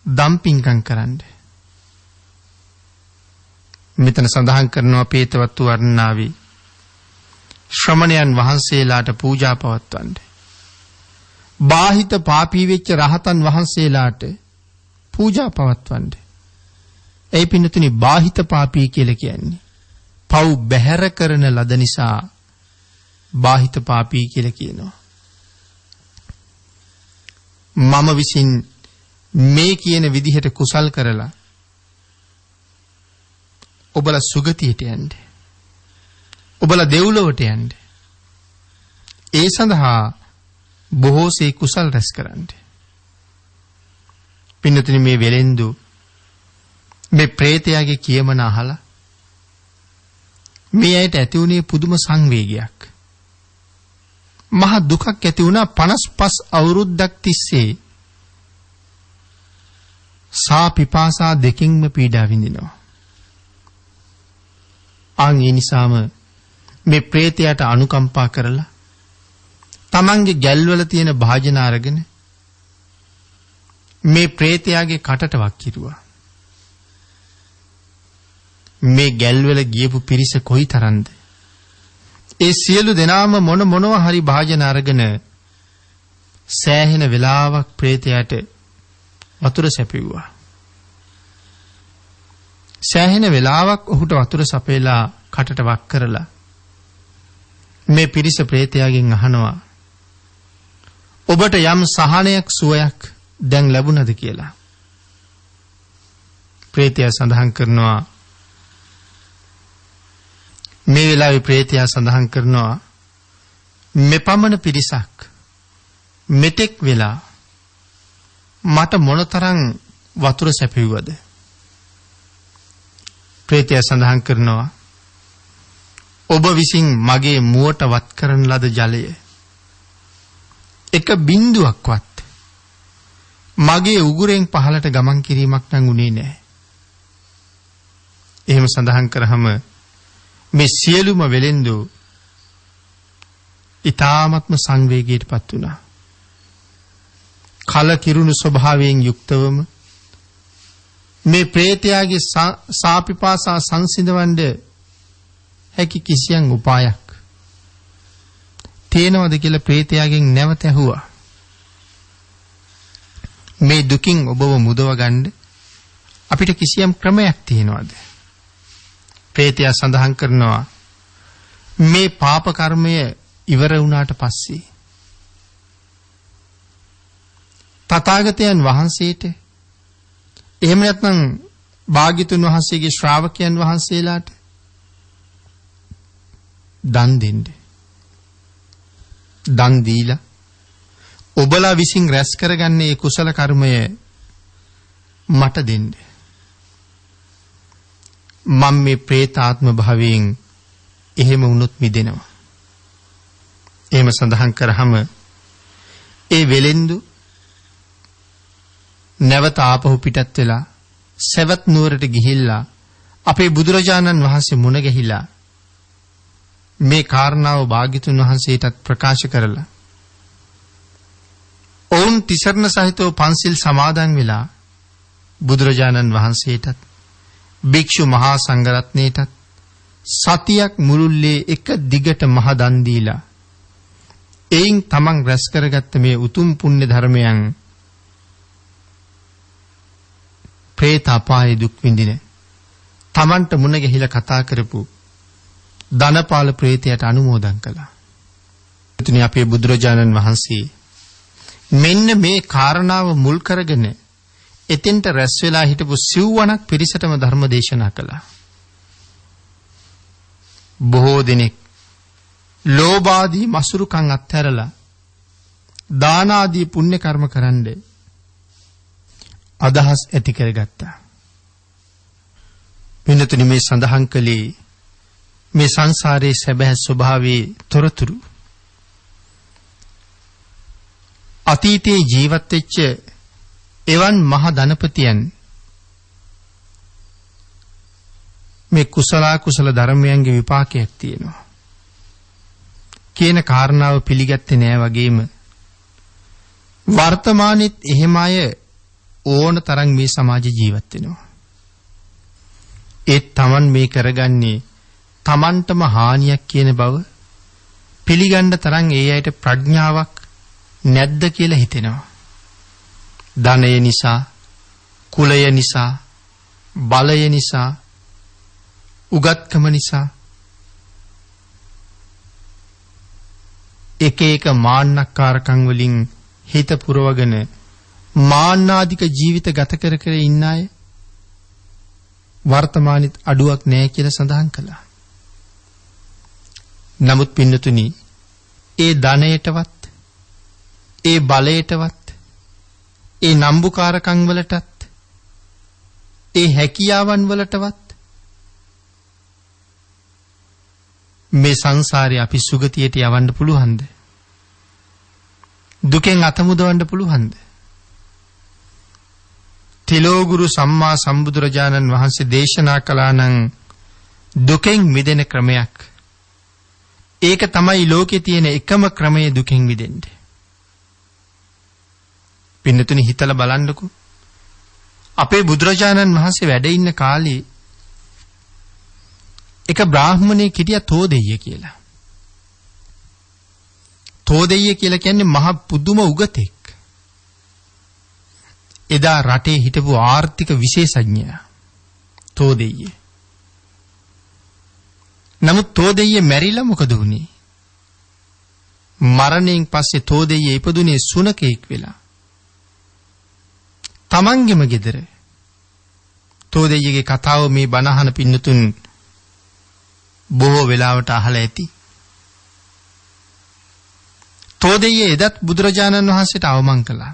දම්පින්කම් කරන්න. මෙතන සඳහන් කරනවා පේතවත්තු වර්ණනාවේ ශ්‍රමණයන් වහන්සේලාට පූජා පවත්වන්න. බාහිත පාපී වෙච්ච රහතන් වහන්සේලාට පූජා පවත්වන්න. ඒ පින්නතුනි බාහිත පාපී කියලා කියන්නේ පව් බැහැර කරන ලද නිසා බාහිත පාපී කියලා කියනවා. මම විසින් මේ කියන විදිහට කුසල් කරලා ඔබලා සුගතියට යන්න. ඔබලා දෙව්ලොවට යන්න. ඒ සඳහා බොහෝසේ කුසල් රැස් කරන්න. පින්නතුනි මේ වෙලෙන්දු මේ ප්‍රේතයාගේ කියමන අහලා මේ ඇයට ඇති වුණේ පුදුම සංවේගයක්. මහ දුකක් ඇති වුණා 55 අවුරුද්දක් තිස්සේ සා පිපාසා දෙකින්ම පීඩා විඳිනවා. ඒ නිසාම මේ ප්‍රේතයාට අනුකම්පා කරලා තමන්ගේ ගැල්වල තියෙන භාජන අරගෙන මේ ප්‍රේතයාගේ කටට වක් කිරුවා. මේ ගැල්වල ගියපු පිරිස කොයිතරම්ද? ඒ සියලු දෙනාම මොනවා හරි භාජන අරගෙන සෑහෙන වෙලාවක් ප්‍රේතයාට වතුර සැපෙව්වා. සෑහෙන වෙලාවක් ඔහුට වතුර සපයලා කටට වක් කරලා මේ පිරිස ප්‍රේතයාගෙන් අහනවා ඔබට යම් සහනයක් සුවයක් දැන් ලැබුණද කියලා. ප්‍රේතයා සඳහන් කරනවා මේ වෙලාවේ ප්‍රේතයා සඳහන් කරනවා මෙපමණ පිරිසක් මෙතෙක් වෙලා මට මොනතරම් වතුර සැපෙව්වද? ප්‍රේතයා සඳහන් කරනවා ඔබ විසින් මගේ මුවට වත් කරන ලද ජලය එක බිඳුවක්වත් මගේ උගුරෙන් පහළට ගමන් කිරීමක් නම් උනේ නැහැ. එහෙම සඳහන් කරාම මේ සියලුම වෙලෙන්දු ඊ타ත්ම සංවේගයටපත් වුණා. කල කිරුණු ස්වභාවයෙන් යුක්තවම මේ ප්‍රේතයාගේ සාපිපාසා සංසිඳවන්න හැකි කිසියම් උපායක් තේනවද කියලා ප්‍රේතයාගෙන් නැවත ඇහුවා. මේ දුකින් ඔබව මුදව ගන්න අපිට කිසියම් ක්‍රමයක් තියෙනවද? ප්‍රේතයා සඳහන් කරනවා මේ පාප කර්මය ඉවර වුණාට පස්සේ තථාගතයන් වහන්සේට එහෙම නැත්නම් භාග්‍යතුන් වහන්සේගේ ශ්‍රාවකයන් වහන්සේලාට දන් දෙන්න. දන් දීලා ඔබලා විසින් රැස් කරගන්නේ කුසල කර්මය මට දෙන්න. මම මේ പ്രേතාත්ම භාවයෙන් එහෙම වුණොත් මිදෙනවා. එහෙම සඳහන් කරාම ඒ වෙලෙන්දු නැවත ආපහු පිටත් වෙලා සවැත් නුවරට ගිහිල්ලා අපේ බුදුරජාණන් වහන්සේ මුණ ගැහිලා මේ කාරණාව භාග්‍යතුන් වහන්සේටත් ප්‍රකාශ කරලා ඔවුන් තිසරණ සහිතව පන්සිල් සමාදන් වෙලා බුදුරජාණන් වහන්සේටත් භික්ෂු මහා සංඝරත්නයටත් සතියක් මුළුල්ලේ එක දිගට මහ දන් දීලා එයින් තමන් රැස් කරගත්ත මේ උතුම් පුණ්‍ය ධර්මයන් പ്രേත අපායේ දුක් විඳින තමන්ට මුණ ගැහිලා කතා කරපු ධනපාල ප්‍රේතයට අනුමෝදන් කළා. එතන අපේ බුදුරජාණන් වහන්සේ මෙන්න මේ කාරණාව මුල් කරගෙන එතෙන්ට රැස් වෙලා හිටපු සිව්වණක් පිරිසටම ධර්ම දේශනා කළා. බොහෝ දෙනෙක් ලෝභ ආදී මසුරුකම් අත්හැරලා දාන ආදී පුණ්‍ය කර්ම කරන්නේ අදහස් ඇති කරගත්තා. වෙනතුනි මේ සඳහන් කළේ මේ සංසාරයේ සැබෑ ස්වභාවයේ තොරතුරු. අතීතයේ ජීවත් වෙච්ච එවන් මහ ධනපතියන් මේ කුසල ධර්මයන්ගේ විපාකයක් තියෙනවා කියන කාරණාව පිළිගත්තේ නෑ වගේම වර්තමානෙත් එහෙම අය ඕන තරම් මේ සමාජ ජීවත් වෙනවා. ඒ තමන් මේ කරගන්නේ තමන්ටම හානියක් කියන බව පිළිගන්න තරම් ඒ අයට ප්‍රඥාවක් නැද්ද කියලා හිතෙනවා. ධනය නිසා, කුලය නිසා, බලය නිසා, උගත්කම නිසා එක එක මාන්නක්කාරකම් වලින් හිත පුරවගෙන මාන්නාධික ජීවිත ගත කර කර ඉන්න අය වර්තමානෙත් අඩුවක් නැහැ කියලා සඳහන් කළා. නමුත් පින්නතුනි ඒ ධනයටවත් ඒ බලයටවත් ඒ නම්බුකාරකම් වලටත් ඒ හැකියාවන් වලටවත් මේ සංසාරේ අපි සුගතියට යවන්න පුළුවන්ද? දුකෙන් අත මුදවන්න පුළුවන්ද? තිලෝගුරු සම්මා සම්බුදුරජාණන් වහන්සේ දේශනා කළා නම් දුකෙන් මිදෙන ක්‍රමයක්. ඒක තමයි ලෝකේ තියෙන එකම ක්‍රමය දුකෙන් මිදෙන්න. පින්නතුනි හිතලා බලන්නකෝ. අපේ බුදුරජාණන් වහන්සේ වැඩ ඉන්න කාලේ එක බ්‍රාහ්මණයෙක් හිටියා තෝදෙය්‍ය කියලා. තෝදෙය්‍ය කියලා කියන්නේ මහ පුදුම උගතෙක්. එදා රටේ හිටපු ආර්ථික විශේෂඥයා තෝදෙය්‍ය. නමුත් තෝදෙය්‍ය මැරිලා මොකද වුනේ? මරණයෙන් පස්සේ තෝදෙය්‍ය ඉපදුනේ සුනකෙක් වෙලා. තමන්ගෙම ගෙදර. තෝදෙය්‍යගේ කතාව මේ බණහන පින්නතුන් බොහෝ වෙලාවට අහලා ඇති. තෝදෙය්‍ය එදත් බුදුරජාණන් වහන්සේට අවමන් කළා.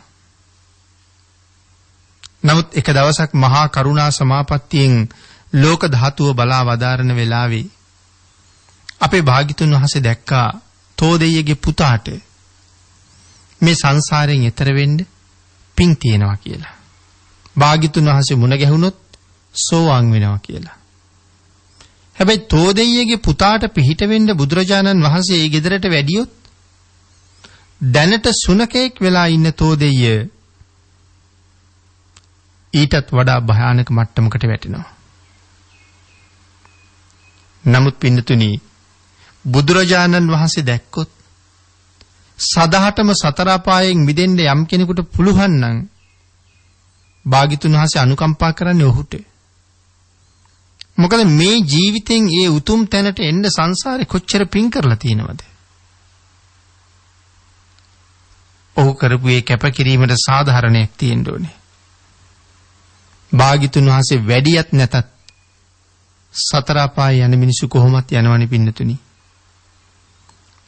නමුත් එක දවසක් මහා කරුණා සමාපත්තියෙන් ලෝක ධාතුව බලා වදාරන වෙලාවේ අපේ භාග්‍යතුන් වහන්සේ දැක්කා තෝදෙය්‍යගේ පුතාට මේ සංසාරයෙන් එතර වෙන්න පිං තියෙනවා කියලා. භාග්‍යතුන් වහන්සේ මුණ ගැහුනොත් සෝවාන් වෙනවා කියලා. හැබැයි තෝදෙය්‍යගේ පුතාට පිහිට වෙන්න බුදුරජාණන් වහන්සේ ඒ ගෙදරට වැඩියොත් දැනට සුනකෙක් වෙලා ඉන්න තෝදෙය්‍ය ඊටත් වඩා භයානක මට්ටමකට වැටෙනවා. නමුත් පින්නතුනි බුදුරජාණන් වහන්සේ දැක්කොත් සදහටම සතර අපායෙන් මිදෙන්න යම් කෙනෙකුට පුළුවන් නම් භාග්‍යතුන් වහන්සේ අනුකම්පා කරන්නේ ඔහුට. මොකද මේ ජීවිතෙන් ඒ උතුම් තැනට එන්න සංසාරේ කොච්චර පින් කරලා තියෙනවද? ඔහු කරපු ඒ කැපකිරීමට සාධාරණයක් තියෙන්න ඕනේ. භාග්‍යතුන් වහන්සේ වැඩියත් නැතත් සතර අපාය යන මිනිස්සු කොහොමත් යනවනේ පින්නතුනි.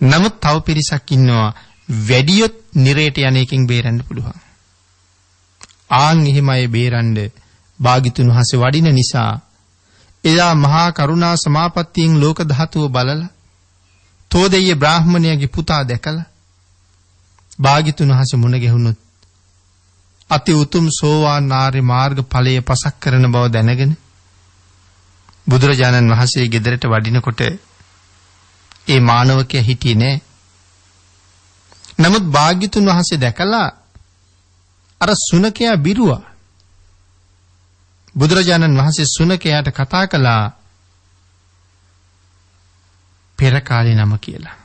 නමුත් තව පිරිසක් ඉන්නවා වැඩියොත් නිරේට යන එකෙන් බේරන්න පුළුවන්. ආන් එහෙම අය බේරන්න භාග්‍යතුන් වහන්සේ වඩින නිසා එදා මහා කරුණා සමාපත්තියෙන් ලෝක ධාතුව බලලා තෝදෙය බ්‍රාහ්මණයාගේ පුතා දැකලා භාග්‍යතුන් වහන්සේ මුණ ගැහුණොත් අති උතුම් සෝවාන් ආර්ය මාර්ග ඵලයේ පසක් කරන බව දැනගෙන බුදුරජාණන් වහන්සේ ගෙදරට වඩිනකොට ඒ මානවකයා හිටියේ නෑ. නමුත් භාග්‍යතුන් වහන්සේ දැකලා අර සුනකයා බිරුවා. බුදුරජාණන් වහන්සේ සුනකයාට කතා කළා පෙර කාලේ නම කියලා.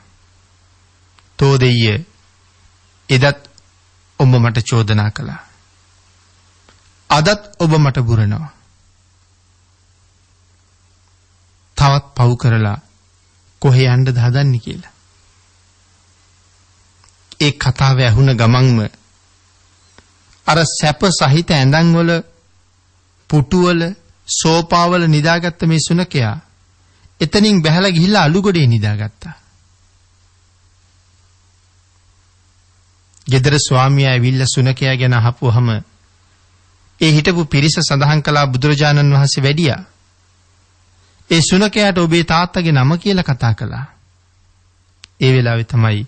තෝදෙය එදත් ඔබ මට චෝදනා කළා. අදත් ඔබ මට බුරනවා. තවත් පව් කරලා කොහේ යන්නද හදන්නේ කියලා. ඒ කතාව ඇහුණ ගමන්ම අර සැප සහිත ඇඳන්වල පුටුවල සෝපාවල නිදාගත්ත මේ සුනකයා එතනින් බැහැලා ගිහිල්ලා අලුගොඩේ නිදාගත්තා. ගෙදර ස්වාමියා ඇවිල්ලා සුනකයා ගැන අහපුවහම ඒ හිටපු පිරිස සඳහන් කළා බුදුරජාණන් වහන්සේ වැඩියා. ඒ සුනකයාට ඔබේ තාත්තගේ නම කියලා කතා කළා. ඒ වෙලාවේ තමයි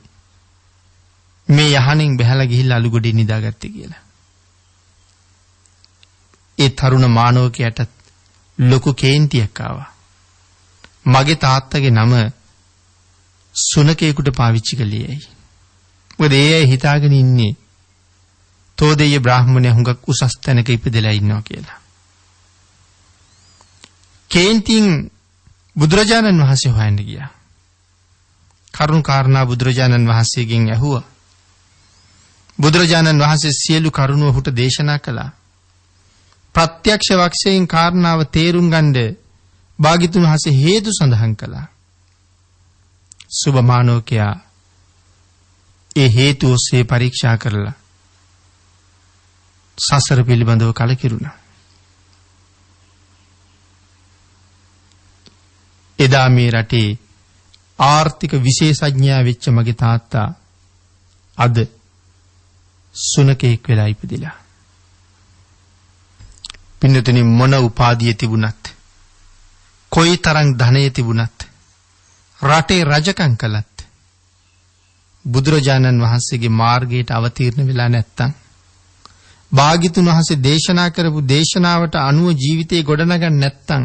මේ යහනින් බැහැලා ගිහිල්ලා අලුගොඩේ නිදාගත්තේ කියලා. ඒ තරුණ මානවකයාට ලොකු කේන්තියක් ආවා. මගේ තාත්තගේ නම සුනකයෙකුට පාවිච්චි කළේයි. මොකද ඒ අය හිතාගෙන ඉන්නේ තෝදෙය බ්‍රාහ්මණය හුඟක් උසස් තැනක ඉපදෙලා ඉන්නවා කියලා. කේන්තින් බුදුරජාණන් වහන්සේ හොයන්න ගියා. කරුණ කාරණා බුදුරජාණන් වහන්සේගෙන් ඇහුවා. බුදුරජාණන් වහන්සේ සියලු කරුණු ඔහුට දේශනා කළා. ප්‍රත්‍යක්ෂ වක්ෂයෙන් කාරණාව තේරුම් ගන්න භාග්‍යතුන් වහන්සේ හේතු සඳහන් කළා. සුභමානෝකයා ඒ හේතු ඔස්සේ පරීක්ෂා කරලා සසර පිළිබඳව කලකිරුණා. එදා මේ රටේ ආර්ථික විශේෂඥයා වෙච්ච මගේ තාත්තා අද සුනකෙක් වෙලා ඉපදිලා. පින්නතුනි මොන උපාධිය තිබුණත් කොයි තරම් ධනය තිබුණත් රටේ රජකම් කළත් බුදුරජාණන් වහන්සේගේ මාර්ගයට අවතීර්ණ වෙලා නැත්තම් භාග්‍යතුන් වහන්සේ දේශනා කරපු දේශනාවට අනුව ජීවිතේ ගොඩනගන්න නැත්තම්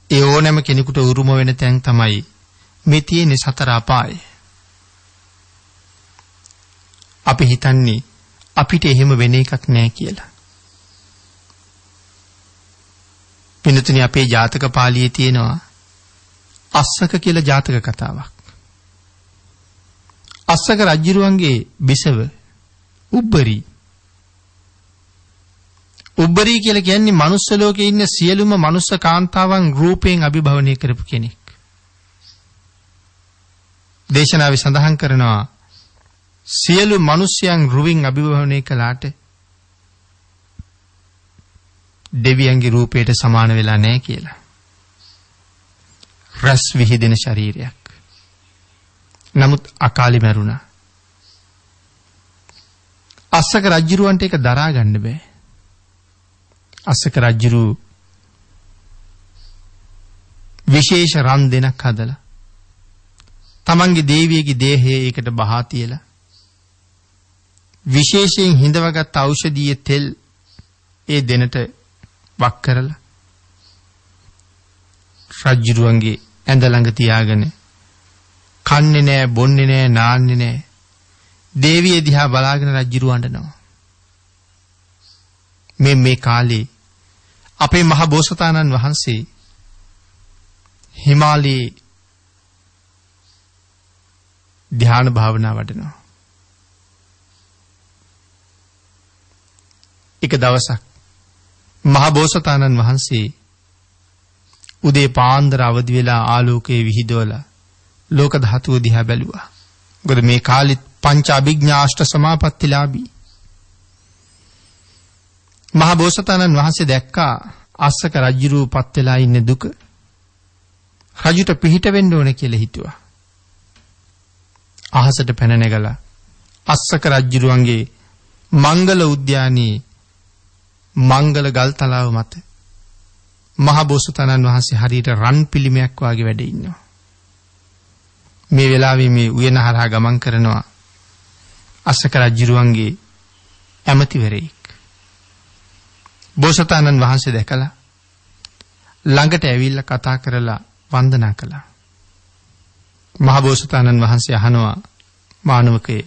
ඒ ඕනෑම කෙනෙකුට උරුම වෙන තැන් තමයි මේ තියෙන සතර අපාය. අපි හිතන්නේ අපිට එහෙම වෙන එකක් නෑ කියලා. පින්නතුනි අපේ ජාතක පාළියේ තියෙනවා අස්සක කියලා ජාතක කතාවක්. අස්සක රජුරුවන්ගේ බිසව උබ්බරි. උබ්බරි කියලා කියන්නේ මනුස්ස ලෝකේ ඉන්න සියලුම මනුස්ස කාන්තාවන් රූපයෙන් අභිභවනය කරපු කෙනෙක්. දේශනාවේ සඳහන් කරනවා සියලු මිනිස්යන් රුවින් අභිභවනය කළාට දෙවියන්ගේ රූපයට සමාන වෙලා නැහැ කියලා. රස් විහිදෙන ශරීරයක්. නමුත් අකාලේ මැරුණා. අස්සක රජුරවන්ට ඒක දරා ගන්න බෑ. අස්සක රජුරු විශේෂ රන් දෙනක් හදලා තමන්ගේ දේවියගේ දේහය ඒකට බහා තියලා විශේෂයෙන් හිඳවගත් ඖෂධීය තෙල් ඒ දෙනට වක් කරලා රජුරුවන්ගේ ඇඳ ළඟ තියාගෙන කන්නේ නෑ බොන්නේ නෑ නාන්නේ නෑ දේවිය දිහා බලාගෙන රජුරු අඬනවා. මේ කාලේ අපේ මහ බෝසතාණන් වහන්සේ හිමාලයේ ධ්‍යාන භාවනා වඩනවා. එක දවසක් මහ බෝසතාණන් වහන්සේ උදේ පාන්දර අවදි වෙලා ආලෝකයේ විහිදුවලා ලෝක ධාතුව දිහා බැලුවා. මොකද මේ කාලෙත් පංච අභිඥා අෂ්ට සමාපත්තිලාභී. මහ බෝසතාණන් වහන්සේ දැක්කා අස්සක රජුරුවපත් වෙලා ඉන්න දුක. රජුට පිහිට වෙන්න ඕනේ කියලා හිතුවා. අහසට පැන නැගලා අස්සක රජුරුවන්ගේ මංගල උද්‍යානයේ මංගල ගල්තලාව මත මහ බෝසතාණන් වහන්සේ හරියට රන් පිළිමයක් වාගේ වැඩ ඉන්නවා. මේ වෙලාවේ මේ උයන හරහා ගමන් කරනවා අස්සක රජුරුවන්ගේ ඇමතිවරයෙක්. බෝසතාණන් වහන්සේ දැකලා ළඟට ඇවිල්ලා කතා කරලා වන්දනා කළා. මහ බෝසතාණන් වහන්සේ අහනවා මානවකේ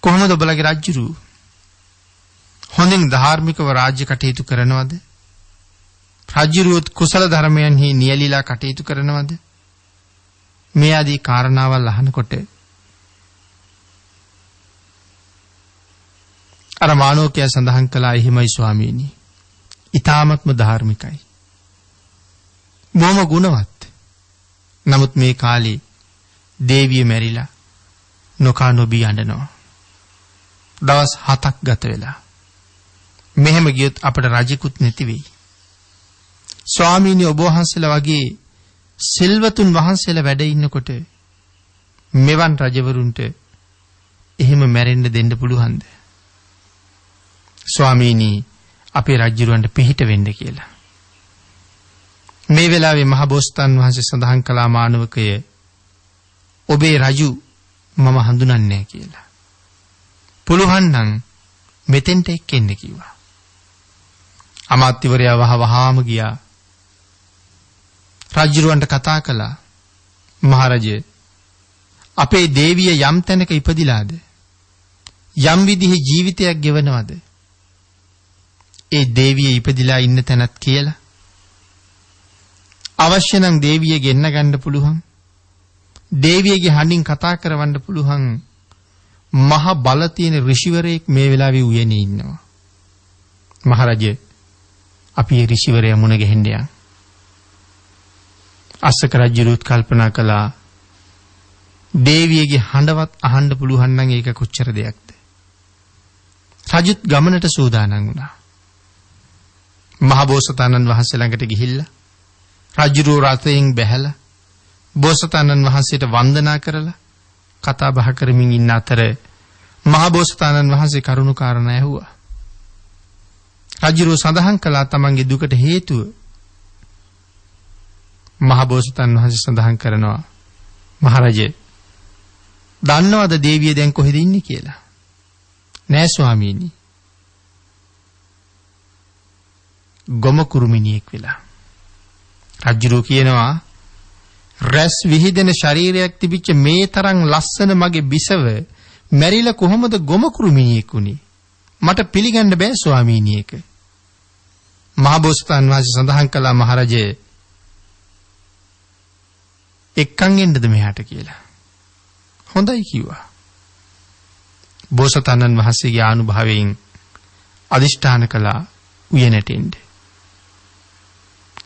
කොහොමද ඔබලගේ රජුරු හොඳින් ධාර්මිකව රාජ්‍ය කටයුතු කරනවද? රජුරුවත් කුසල ධර්මයන්හි නියැලිලා කටයුතු කරනවද? මේ ආදී කාරණාවල් අහනකොට අර මානවකයා සඳහන් කළා එහෙමයි ස්වාමීනි. ඊ타ත්ම ධාර්මිකයි. බොහොම ගුණවත්. නමුත් මේ කාලේ දේවිය මැරිලා නොකා නොබී අඬනවා. දවස් 7ක් ගත වෙලා. මෙහෙම ගියොත් අපට රජෙකුත් නැති වෙයි. ස්වාමීනි ඔබ වහන්සේලා වගේ සිල්වතුන් වහන්සේලා වැඩ ඉන්නකොට මෙවන් රජවරුන්ට එහෙම මැරෙන්න දෙන්න පුළුවන්ද? ස්වාමීනි අපේ රජුරවන්ට පිහිට වෙන්න කියලා. මේ වෙලාවේ මහ බෝසතාණන් වහන්සේ සඳහන් කළා මානවකය ඔබේ රජු මම හඳුනන්නේ නැහැ කියලා. පුළුවන් නම් මෙතෙන්ට එක්කෙන්න කිව්වා. අමාත්‍යවරයා වහවහාම ගියා. රජුරවන්ට කතා කළා මහරජය අපේ දේවිය යම් තැනක ඉපදිලාද යම් විදිහේ ජීවිතයක් ගෙවනවද ඒ දේවිය ඉපදිලා ඉන්න තැනත් කියලා අවශ්‍ය නම් දේවිය ගෙන්න ගන්න පුළුවන් දේවියගේ හඬින් කතා කරවන්න පුළුවන් මහ බල තියෙන ඍෂිවරයෙක් මේ වෙලාවේ උයනේ ඉන්නවා. මහරජය අපි ඒ ඍෂිවරයා මුණ ගැහෙන්න යන්. අස්සක රජුරුත් කල්පනා කළා දේවියගේ හඬවත් අහන්න පුළුවන් නම් ඒක කොච්චර දෙයක්ද. රජුත් ගමනට සූදානම් වුණා. මහ බෝසතාණන් වහන්සේ ළඟට ගිහිල්ලා රජුරුව රථයෙන් බැහැලා බෝසතාණන් වහන්සේට වන්දනා කරලා කතා බහ කරමින් ඉන්න අතර මහ බෝසතාණන් වහන්සේ කරුණු කාරණා ඇහුවා. රජුරුව සඳහන් කළා තමන්ගේ දුකට හේතුව. මහ බෝසතාණන් වහන්සේ සඳහන් කරනවා මහරජය දන්නවද දේවිය දැන් කොහෙද ඉන්නේ කියලා? නෑ ස්වාමීනි. ගොම කුරුමිනියෙක් වෙලා. රජුරුව කියනවා රැස් විහිදෙන ශරීරයක් තිබිච්ච මේ තරම් ලස්සන මගේ බිසව මැරිලා කොහොමද ගොම කුරුමිනියෙක් උනේ? මට පිළිගන්න බෑ ස්වාමීනි ඒක. මහ බෝසතාණන් වහන්සේ සඳහන් කළා මහරජය එක්කන් එන්නද මෙහාට කියලා. හොඳයි කිව්වා. බෝසතාණන් වහන්සේගේ ආනුභාවයෙන් අදිෂ්ඨාන කළා උයනට එන්න.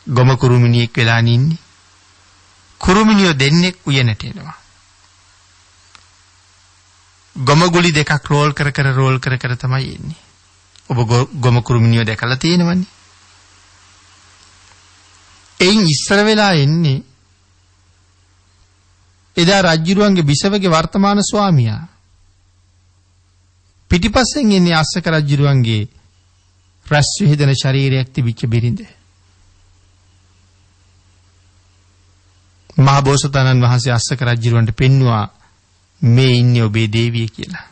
ගොම කුරුමිනියෙක් වෙලා ඉන්නේ. කුරුමිනියෝ දෙන්නෙක් උයනට එනවා. ගොම ගුලි දෙකක් රෝල් කර කර තමයි එන්නේ. ඔබ ගොම කුරුමිනියෝ දැකලා තියෙනවනේ. එයින් ඉස්සර වෙලා එන්නේ එදා රජුරුවන්ගේ බිසවගේ වර්තමාන ස්වාමියා. පිටිපස්සෙන් එන්නේ අස්සක රජුරුවන්ගේ රැස් විහිදෙන ශරීරයක් තිබිච්ච බිරිඳ. මහ බෝසතාණන් වහන්සේ අස්සක රජුරුවන්ට පෙන්වුවා මේ ඉන්නේ ඔබේ දේවිය කියලා.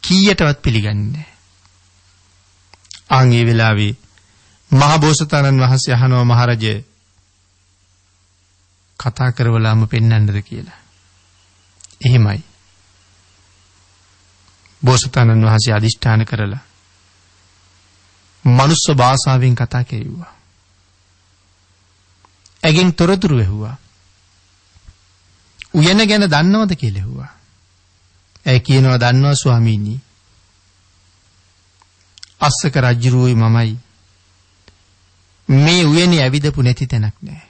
කීයටවත් පිළිගන්නේ නැහැ. ආන් ඒ වෙලාවේ මහ බෝසතාණන් වහන්සේ අහනවා මහරජය කතා කරවලාම පෙන්වන්නද කියලා. එහෙමයි. බෝසතාණන් වහන්සේ අදිෂ්ඨාන කරලා මනුස්ස භාෂාවෙන් කතා කෙරුවා. ඇගෙන් තොරතුරු ඇහුවා. උයන ගැන දන්නවද කියලා ඇහුවා. ඇය කියනවා දන්නවා ස්වාමීනි. අස්සක රජුරුවයි මමයි මේ උයනේ ඇවිදපු නැති තැනක් නැහැ.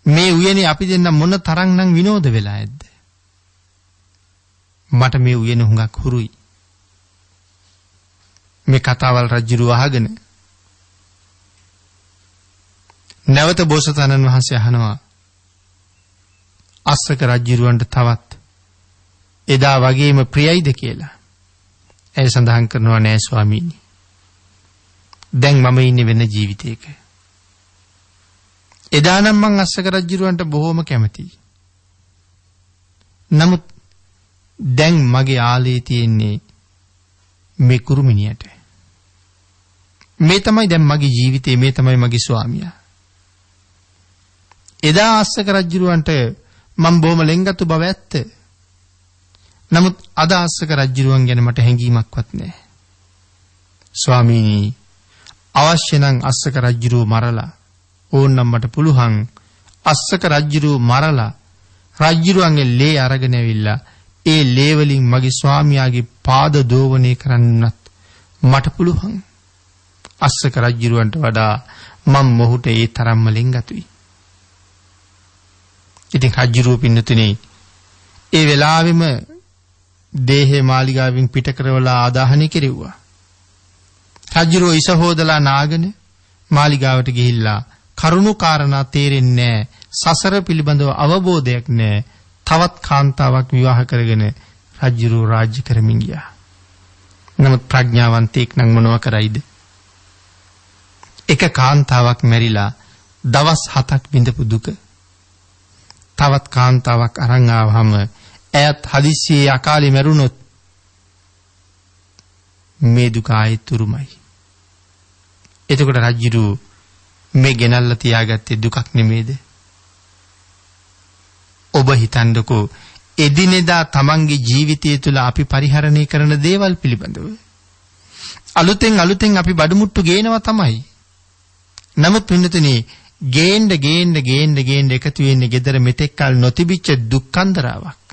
මේ උයනේ අපි දෙන්න මොන තරම්නම් විනෝද වෙලා ඇද්ද? මට මේ උයන හුඟක් හුරුයි. මේ කතාවල් රජුරු අහගෙන නැවත බෝසතාණන් වහන්සේ අහනවා අස්සක රජුරවන්ට තවත් එදා වගේම ප්‍රියයිද කියලා. ඇය සඳහන් කරනවා නෑ ස්වාමීනි. දැන් මම ඉන්නේ වෙන ජීවිතයක. එදා නම් මං අස්සක රජුරවන්ට බොහොම කැමතියි. නමුත් දැන් මගේ ආලේ තියෙන්නේ මේ කුරුමිනියට. මේ තමයි දැන් මගේ ජීවිතේ, මේ තමයි මගේ ස්වාමියා. එදා අස්සක රජුරවන්ට මම බොහොම ලෙන්ගතු බව ඇත්ත. නමුත් අද අස්සක රජුරවන් ගැන මට හැඟීමක්වත් නැහැ. ස්වාමීනි, අවශ්‍ය නම් අස්සක රජුරව මරලා ඕන්නම් මට පුළුවන් අස්සක රජුරව මරලා රජුරවන්ගේ ලේ අරගෙන ඇවිල්ලා ඒ ලේ වලින් මගේ ස්වාමියාගේ පාද දෝවණය කරන්නත් මට පුළුවන්. අස්සක රජුරවන්ට වඩා මම මොහුට ඒ තරම්ම ලෙන්ගතුයි. ඉතින් රජුරව පින්නතුනේ ඒ වෙලාවෙම දේහේ මාලිගාවෙන් පිට කරවලා ආදාහනය කෙරෙව්වා. රජුරෝ ඉස හොදලා නාගෙන මාලිගාවට ගිහිල්ලා කරුණු කාරණා තේරෙන්නේ නැහැ. සසර පිළිබඳව අවබෝධයක් නැහැ. තවත් කාන්තාවක් විවාහ කරගෙන රජුරෝ රාජ්‍ය කරමින් ගියා. නමුත් ප්‍රඥාවන්තයෙක් නම් මොනව කරයිද? එක කාන්තාවක් මැරිලා දවස් 7ක් විඳපු දුක තවත් කාන්තාවක් අරන් ආවම ඇයත් හදිස්සියේ අකාලේ මැරුණොත් මේ දුක ආයෙත් උරුමයි. එතකොට රජුරු මේ ගෙනල්ලා තියාගත්තේ දුකක් නෙමේද? ඔබ හිතන්නකෝ එදිනෙදා තමන්ගේ ජීවිතය තුළ අපි පරිහරණය කරන දේවල් පිළිබඳව අලුතෙන් අපි බඩමුට්ටු ගේනවා තමයි. නමුත් පින්නතුනේ ගේන්න එකතු වෙන්නේ gedara මෙතෙක් කල නොතිබිච්ච දුක්ඛන්දරාවක්.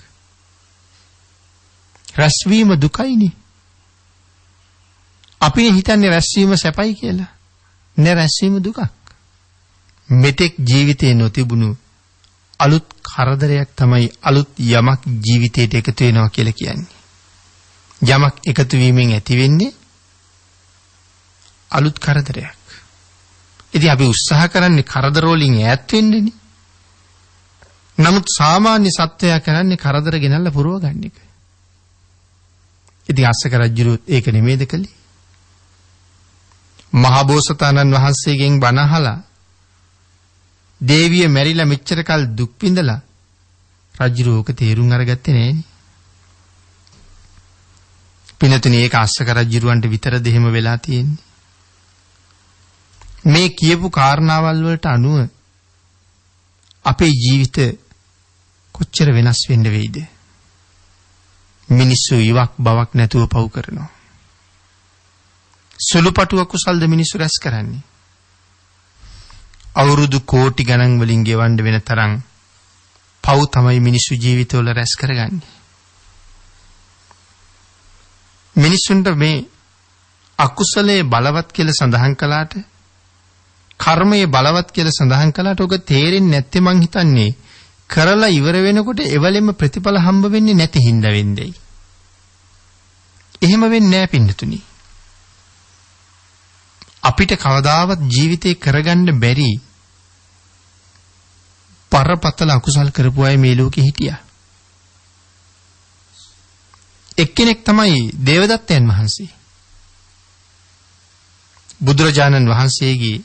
රැස්වීම දුකයිනේ. අපි හිතන්නේ රැස්වීම සැපයි කියලා. නෑ, රැස්වීම දුකක්. මෙතෙක් ජීවිතේ නොතිබුණු අලුත් කරදරයක් තමයි අලුත් යමක් ජීවිතයට එකතු වෙනවා කියලා කියන්නේ. යමක් එකතු වීමෙන් ඇති වෙන්නේ අලුත් කරදරයක්. ඉතින් අපි උත්සාහ කරන්නේ කරදර වලින් ඈත් වෙන්නනේ. නමුත් සාමාන්‍ය සත්වයා කරන්නේ කරදර ගෙනල්ලා පුරව ගන්න එක. ඉතින් අස්සක රජුරුත් ඒක නෙමෙයිද කළේ? මහා බෝසතාණන් වහන්සේගෙන් බණ අහලා දේවිය මැරිලා මෙච්චර කල් දුක් විඳලා රජුරෝ ඕක තේරුම් අරගත්තේ නෑනේ. පිනතුනේ ඒක අස්සක රජුරවන්ට විතරද එහෙම වෙලා තියෙන්නේ? මේ කියපු කාරණාවල් වලට අනුව අපේ ජීවිත කොච්චර වෙනස් වෙන්න වෙයිද? මිනිස්සු ඉවක් බවක් නැතුව පව් කරනවා. සුළුපටු අකුසල්ද මිනිස්සු රැස් කරන්නේ. අවුරුදු කෝටි ගණන් වලින් ගෙවන්න වෙන තරම් පව් තමයි මිනිස්සු ජීවිතවල රැස් කරගන්නේ. මිනිස්සුන්ට මේ අකුසලයේ බලවත් කියලා සඳහන් කළාට, කර්මයේ බලවත් කියලා සඳහන් කළාට ඔක තේරෙන්නේ නැත්තේ මං හිතන්නේ කරලා ඉවර වෙනකොට එවලෙම ප්‍රතිඵල හම්බ වෙන්නේ නැති හින්දා වෙන්නේ. එහෙම වෙන්නේ නැහැ පින්නතුනි. අපිට කවදාවත් ජීවිතේ කරගන්න බැරි පරපතල අකුසල් කරපු අය මේ ලෝකේ හිටියා. එක්කෙනෙක් තමයි දේවදත්තයන් වහන්සේ. බුදුරජාණන් වහන්සේගේ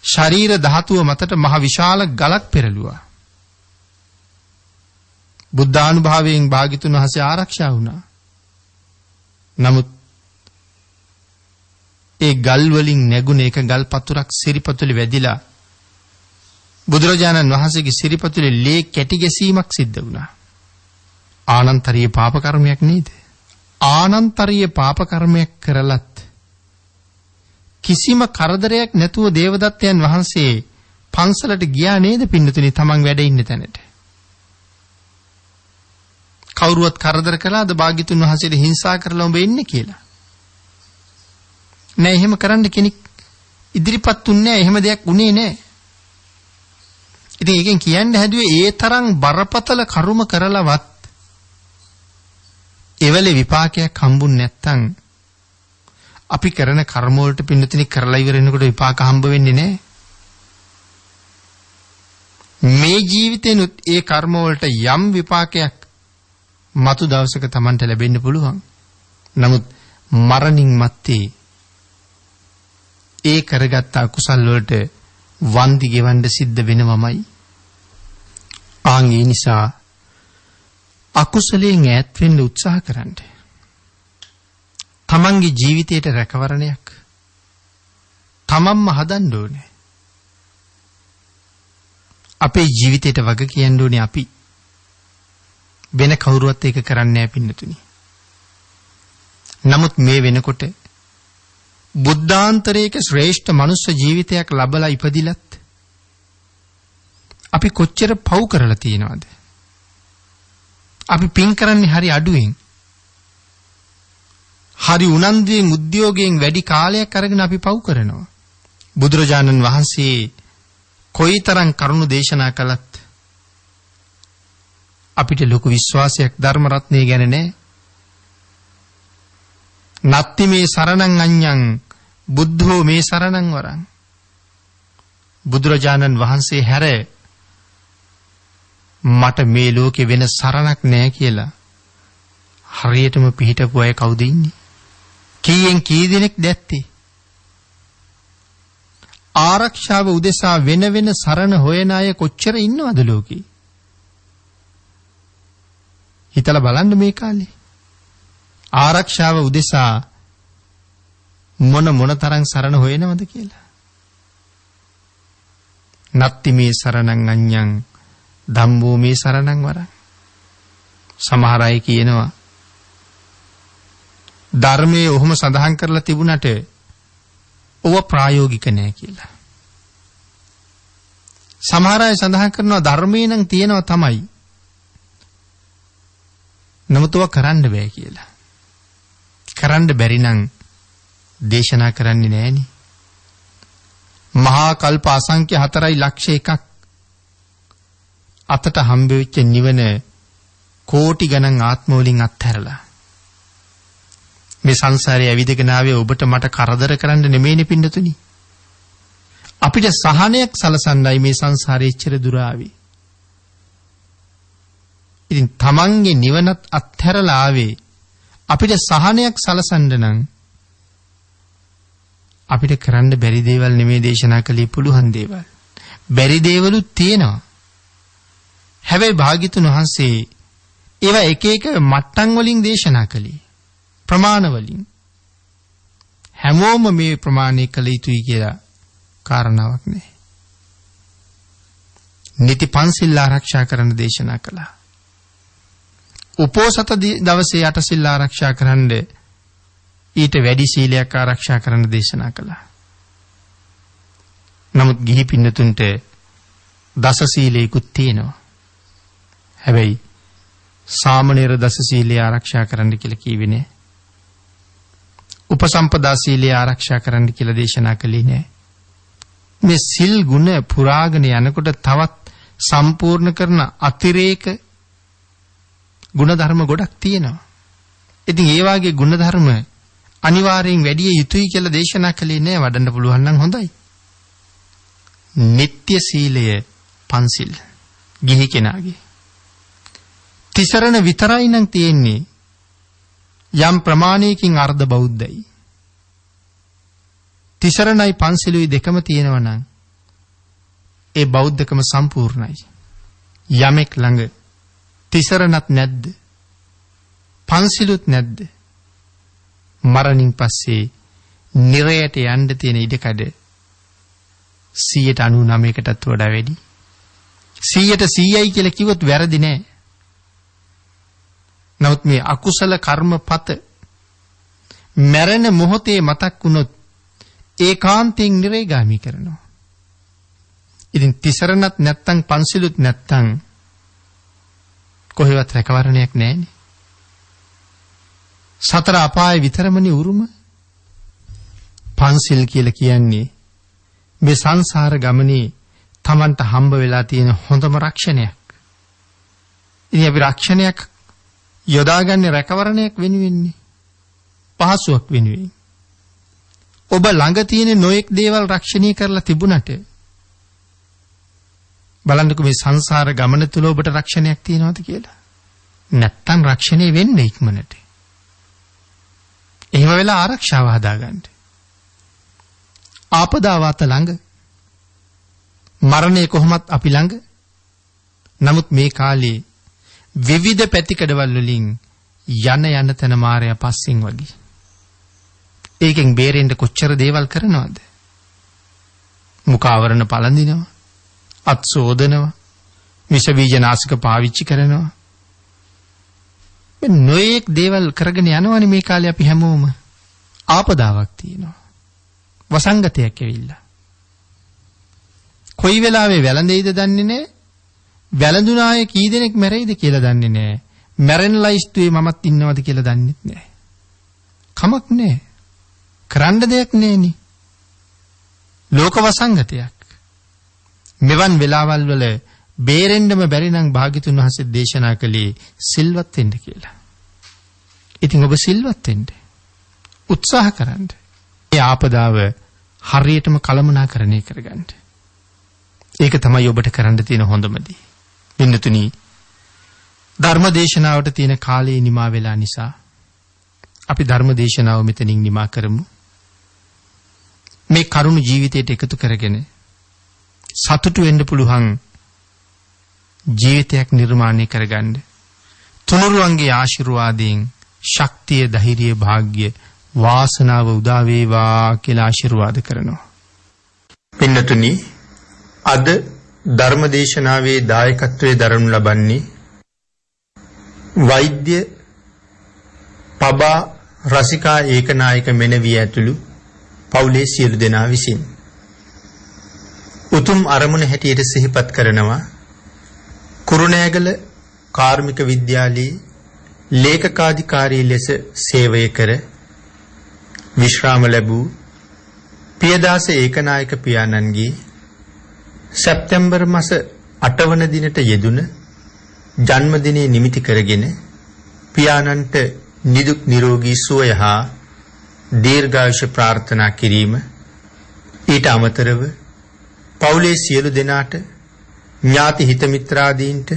ශරීර ධාතුව මතට මහ විශාල ගලක් පෙරළුවා. බුද්ධානුභාවයෙන් භාග්‍යතුන් වහන්සේ ආරක්ෂා වුණා. නමුත් ඒ ගල් වලින් නැගුණ එක ගල් පතුරක් සිරිපතුලේ වැදිලා බුදුරජාණන් වහන්සේගේ සිරිපතුලේ ලේ කැටි ගැසීමක් සිද්ධ වුණා. ආනන්තරීය පාප කර්මයක් නේද? ආනන්තරීය පාප කර්මයක් කරලත් කිසිම කරදරයක් නැතුව දේවදත්තයන් වහන්සේ පන්සලට ගියා නේද පින්නතුනි තමන් වැඩ ඉන්න තැනට? කවුරුවත් කරදර කළාද භාග්‍යතුන් වහන්සේට හිංසා කරලා උඹ ඉන්නේ කියලා? නෑ එහෙම කරන්න කෙනෙක් ඉදිරිපත් උන්නේ නෑ. එහෙම දෙයක් උනේ නෑ. ඉතින් ඒකෙන් කියන්න හැදුවේ ඒ තරම් බරපතල කර්ම කරලවත් එවලේ විපාකයක් හම්බුනේ නැත්තම් අපි කරන කර්ම වලට පින්නතිනි කරලා ඉවර වෙනකොට විපාක හම්බ වෙන්නේ නැහැ. මේ ජීවිතේනුත් ඒ කර්ම වලට යම් විපාකයක් මතු දවසක Tamanට ලැබෙන්න පුළුවන්. නමුත් මරණින් මත්තේ ඒ කරගත් අකුසල් වලට වන්දි ගෙවන්න සිද්ධ වෙනවමයි. ඒ නිසා අකුසලයෙන් ඈත් වෙන්න උත්සාහ කරන්න. තමන්ගේ ජීවිතයට රැකවරණයක් තමන්ම හදන්න ඕනේ. අපේ ජීවිතයට වග කියන්න ඕනේ අපි. වෙන කවුරුවත් ඒක කරන්නේ නැහැ පින්නතුනි. නමුත් මේ වෙනකොට බුද්ධාන්තරයක ශ්‍රේෂ්ඨ මනුෂ්‍ය ජීවිතයක් ලබලා ඉපදිලත් අපි කොච්චර පව් කරලා තියෙනවද? අපි පින් කරන්නේ හරි අඩුවෙන්. හරි උනන්දුවෙන් උද්‍යෝගයෙන් වැඩි කාලයක් අරගෙන අපි පව් කරනවා. බුදුරජාණන් වහන්සේ කොයිතරම් කරුණු දේශනා කළත් අපිට ලොකු විශ්වාසයක් ධර්ම රත්නය ගැන නැහැ. නත්ති මේ සරණං අඤ්ඤං බුද්ධෝ මේ සරණං වරං. බුදුරජාණන් වහන්සේ හැර මට මේ ලෝකේ වෙන සරණක් නැහැ කියලා හරියටම පිහිටපු අය කවුද ඉන්නේ? කීයෙන් කී දෙනෙක් දැත්තේ? ආරක්ෂාව උදෙසා වෙන වෙන සරණ හොයන අය කොච්චර ඉන්නවද ලෝකේ? හිතලා බලන්න මේ කාලේ. ආරක්ෂාව උදෙසා මොන තරම් සරණ හොයනවද කියලා. නත්ති මේ සරණං අඤ්ඤං ධම්මෝ මේ සරණං වරං. සමහර අය කියනවා ධර්මයේ ඔහොම සඳහන් කරලා තිබුණට ඕව ප්‍රායෝගික නෑ කියලා. සමහර අය සඳහන් කරනවා ධර්මයේ නම් තියෙනවා තමයි. නමුත් ඕව කරන්න බෑ කියලා. කරන්න බැරි නම් දේශනා කරන්නේ නෑනේ. මහා කල්ප අසංඛ්‍ය 4.1 අතට හම්බෙච්ච නිවන කෝටි ගණන් ආත්ම වලින් අත්හැරලා මේ සංසාරේ ඇවිදගෙන ආවේ ඔබට මට කරදර කරන්න නෙමෙයිනේ පින්නතුනි. අපිට සහනයක් සලසන්නයි මේ සංසාරේ ඉච්චර දුර ආවේ. ඉතින් තමන්ගේ නිවනත් අත්හැරලා ආවේ අපිට සහනයක් සලසන්න නම් අපිට කරන්න බැරි දේවල් නෙමෙයි දේශනා කළේ, පුළුවන් දේවල්. බැරි දේවලුත් තියෙනවා. හැබැයි භාග්‍යතුන් වහන්සේ ඒවා එක එක මට්ටම් වලින් දේශනා කළේ. ප්‍රමාණ වලින්. හැමෝම මේ ප්‍රමාණය කළ යුතුයි කියලා කාරණාවක් නැහැ. නිති පන්සිල් ආරක්ෂා කරන්න දේශනා කළා. උපෝසත දවසේ 8 සිල් ආරක්ෂා කරන්න ඊට වැඩි සීලයක් ආරක්ෂා කරන්න දේශනා කළා. නමුත් ගිහි පින්නතුන්ට දස සීලයකුත් තියෙනවා. හැබැයි සාමණේර දස සීලය ආරක්ෂා කරන්න කියලා කිව්වේ නෑ. උපසම්පදා සීලය ආරක්ෂා කරන්න කියලා දේශනා කළේ නෑ. මේ සිල් ගුණ පුරාගෙන යනකොට තවත් සම්පූර්ණ කරන අතිරේක ගුණධර්ම ගොඩක් තියෙනවා. ඉතින් ඒ වාගේ ගුණධර්ම අනිවාර්යෙන් වැඩි යුතුයි කියලා දේශනා කළේ නෑ. වඩන්න පුළුවන් නම් හොඳයි. නිත්‍ය සීලය පන්සිල් ගිහි කෙනාගේ. තිසරණ විතරයි නම් තියෙන්නේ. යම් ප්‍රමාණයකින් අර්ධ බෞද්ධයි. තිසරණයි පන්සිලුයි දෙකම තියෙනවා නම් ඒ බෞද්ධකම සම්පූර්ණයි. යමෙක් ළඟ තිසරණත් නැද්ද? පන්සිලුත් නැද්ද? මරණින් පස්සේ නිරයට යන්න තියෙන ඉඩකඩ 99%කටත් වඩා වැඩි. 100%යි කියලා කිව්වොත් වැරදි නෑ. නමුත් මේ අකුසල කර්මපත මරණ මොහොතේ මතක් වුණොත් ඒකාන්තයෙන් නිරේගාමී කරනවා. ඉතින් තිසරණත් නැත්තම් පන්සිලුත් නැත්තම් කොහෙවත් රැකවරණයක් නැහැනේ. සතර අපාය විතරමනේ උරුම. පන්සිල් කියලා කියන්නේ මේ සංසාර ගමනේ Tamanට හම්බ වෙලා තියෙන හොඳම රක්ෂණයක්. ඉතින් අපි රක්ෂණයක් යොදාගන්නේ රැකවරණයක් වෙනුවෙන්නේ. පහසුවක් වෙනුවෙන්. ඔබ ළඟ තියෙන නොඑක් දේවල් රක්ෂණය කරලා තිබුණට බලන්නකෝ මේ සංසාර ගමන තුල ඔබට රක්ෂණයක් තියෙනවද කියලා. නැත්තම් රක්ෂණය වෙන්න ඉක්මනට. එහෙම වෙලා ආරක්ෂාව හදාගන්න. ආපදාවත ළඟ මරණය කොහොමත් අපි ළඟ. නමුත් මේ කාලේ විවිධ පැතිකඩවල වලින් යන තැන මාරයා පස්සෙන් වගේ. ඒකෙන් බේරෙන්න කොච්චර දේවල් කරනවද? මුඛ ආවරණ පළඳිනවා, අත් සෝදනවා, විෂ බීජනාශක පාවිච්චි කරනවා. මේ නොයේක් දේවල් කරගෙන යනවනේ මේ කාලේ අපි හැමෝම. ආපදාවක් තියෙනවා. වසංගතයක් ඇවිල්ලා. කොයි වෙලාවෙ වැළඳෙයිද දන්නේ නැහැ. වැළඳුනායේ කී දෙනෙක් මැරෙයිද කියලා දන්නේ නැහැ. මැරෙන ලයිස්තුවේ මමත් ඉන්නවද කියලා දන්නෙත් නැහැ. කමක් නැහැ. කරන්න දෙයක් නැහෙනි. ලෝක වසංගතයක්. මෙවන් වෙලාවල් වල බේරෙන්නම බැරි නම් භාග්‍යතුන් වහන්සේ දේශනා කළේ සිල්වත් වෙන්න කියලා. ඉතින් ඔබ සිල්වත් වෙන්න උත්සාහ කරන්න. මේ ආපදාව හරියටම කළමනාකරණය කරගන්න. ඒක තමයි ඔබට කරන්න තියෙන හොඳම දේ. වෙනතුනි ධර්ම දේශනාවට තියෙන කාලේ නිමා වෙලා නිසා අපි ධර්ම දේශනාව මෙතනින් නිමා කරමු. මේ කරුණ ජීවිතයට එකතු කරගෙන සතුටු වෙන්න පුළුවන් ජීවිතයක් නිර්මාණය කරගන්න තුනුරුවන්ගේ ආශිර්වාදයෙන් ශක්තිය, ධෛර්යය, වාග්ය, වාසනාව උදා වේවා කියලා ආශිර්වාද කරනවා. පින්නතුනි අද ධර්මදේශනාවේ දායකත්වයේ දරනු ලබන්නේ වෛද්‍ය පබා රසිකා ඒකනායක මෙනවිය ඇතුළු පවුලේ සියලු දෙනා විසින් උතුම් අරමුණ හැටියට සිහිපත් කරනවා කුරුණෑගල කාර්මික විද්‍යාලයේ ලේකකාධිකාරී ලෙස සේවය කර විශ්‍රාම ලැබූ පියදාස ඒකනායක පියාණන්ගේ සැප්තැම්බර් මාස 8 වන දිනට යෙදුන ජන්මදිනයේ නිමිති කරගෙන පියාණන්ට නිදුක් නිරෝගී සුවය හා දීර්ඝායුෂ ප්‍රාර්ථනා කිරීම, ඊට අමතරව පවුලේ සියලු දෙනාට ඥාති හිත මිත්‍රාදීන්ට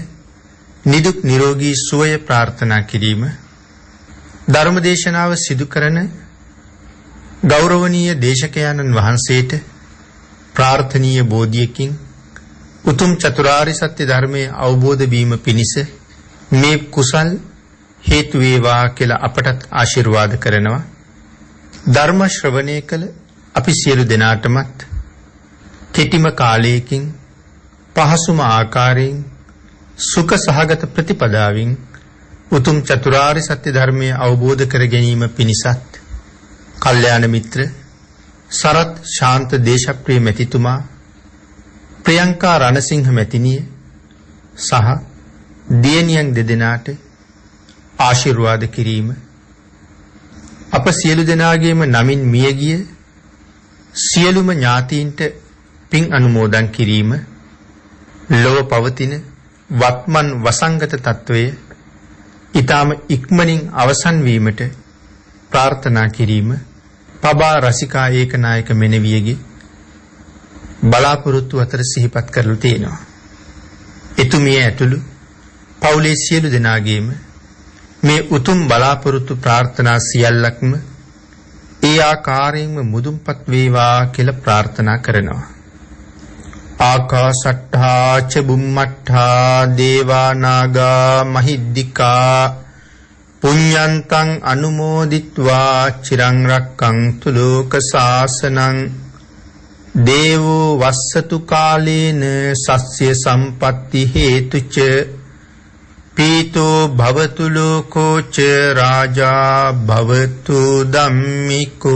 නිදුක් නිරෝගී සුවය ප්‍රාර්ථනා කිරීම, ධර්මදේශනාව සිදු කරන ගෞරවනීය දේශකයන්න් වහන්සේට ප්‍රාර්ථනීය බෝධියකින් උතුම් චතුරාර්ය සත්‍ය ධර්මයේ අවබෝධ වීම පිණිස මේ කුසල් හේතු වේවා කියලා අපටත් ආශිර්වාද කරනවා. ධර්ම ශ්‍රවණය කළ අපි සියලු දෙනාටමත් කෙටිම කාලයකින් පහසුම ආකාරයෙන් සුඛ සහගත ප්‍රතිපදාවෙන් උතුම් චතුරාර්ය සත්‍ය ධර්මයේ අවබෝධ කර ගැනීම පිණිසත් කල්යාණ මිත්‍ර සරත් ශාන්ත දේශප්‍රිය මැතිතුමා, ප්‍රියංකා රණසිංහ මැතිණිය සහ දියණියන් දෙදෙනාට ආශිර්වාද කිරීම, අප සියලු දෙනාගේම නමින් මියගිය සියලුම ඥාතීන්ට පින් අනුමෝදන් කිරීම, ලොව පවතින වත්මන් වසංගත තත්වය ඊටම ඉක්මනින් අවසන් වීමට ප්‍රාර්ථනා කිරීම පබා රසිකා ඒකනායක මෙනවියගේ බලාපොරොත්තු අතර සිහිපත් කරලා තියෙනවා. එතුමිය ඇතුළු පවුලේ සියලු දෙනාගේම මේ උතුම් බලාපොරොත්තු ප්‍රාර්ථනා සියල්ලක්ම ඒ ආකාරයෙන්ම මුදුන්පත් වේවා කියලා ප්‍රාර්ථනා කරනවා. ආකාශට්ඨා ච බුම්මට්ඨා දේවා නාග මහිද්దికා පුඤ්ඤන්තං අනුමෝදිත්වා චිරං රක්ඛන්තු ලෝක සාසනං දේවෝ වස්සතු කාලේන සස්්‍ය සම්පatti හේතුච පීතෝ භවතු ලෝකෝ ච රාජා භවතු ධම්මිකෝ.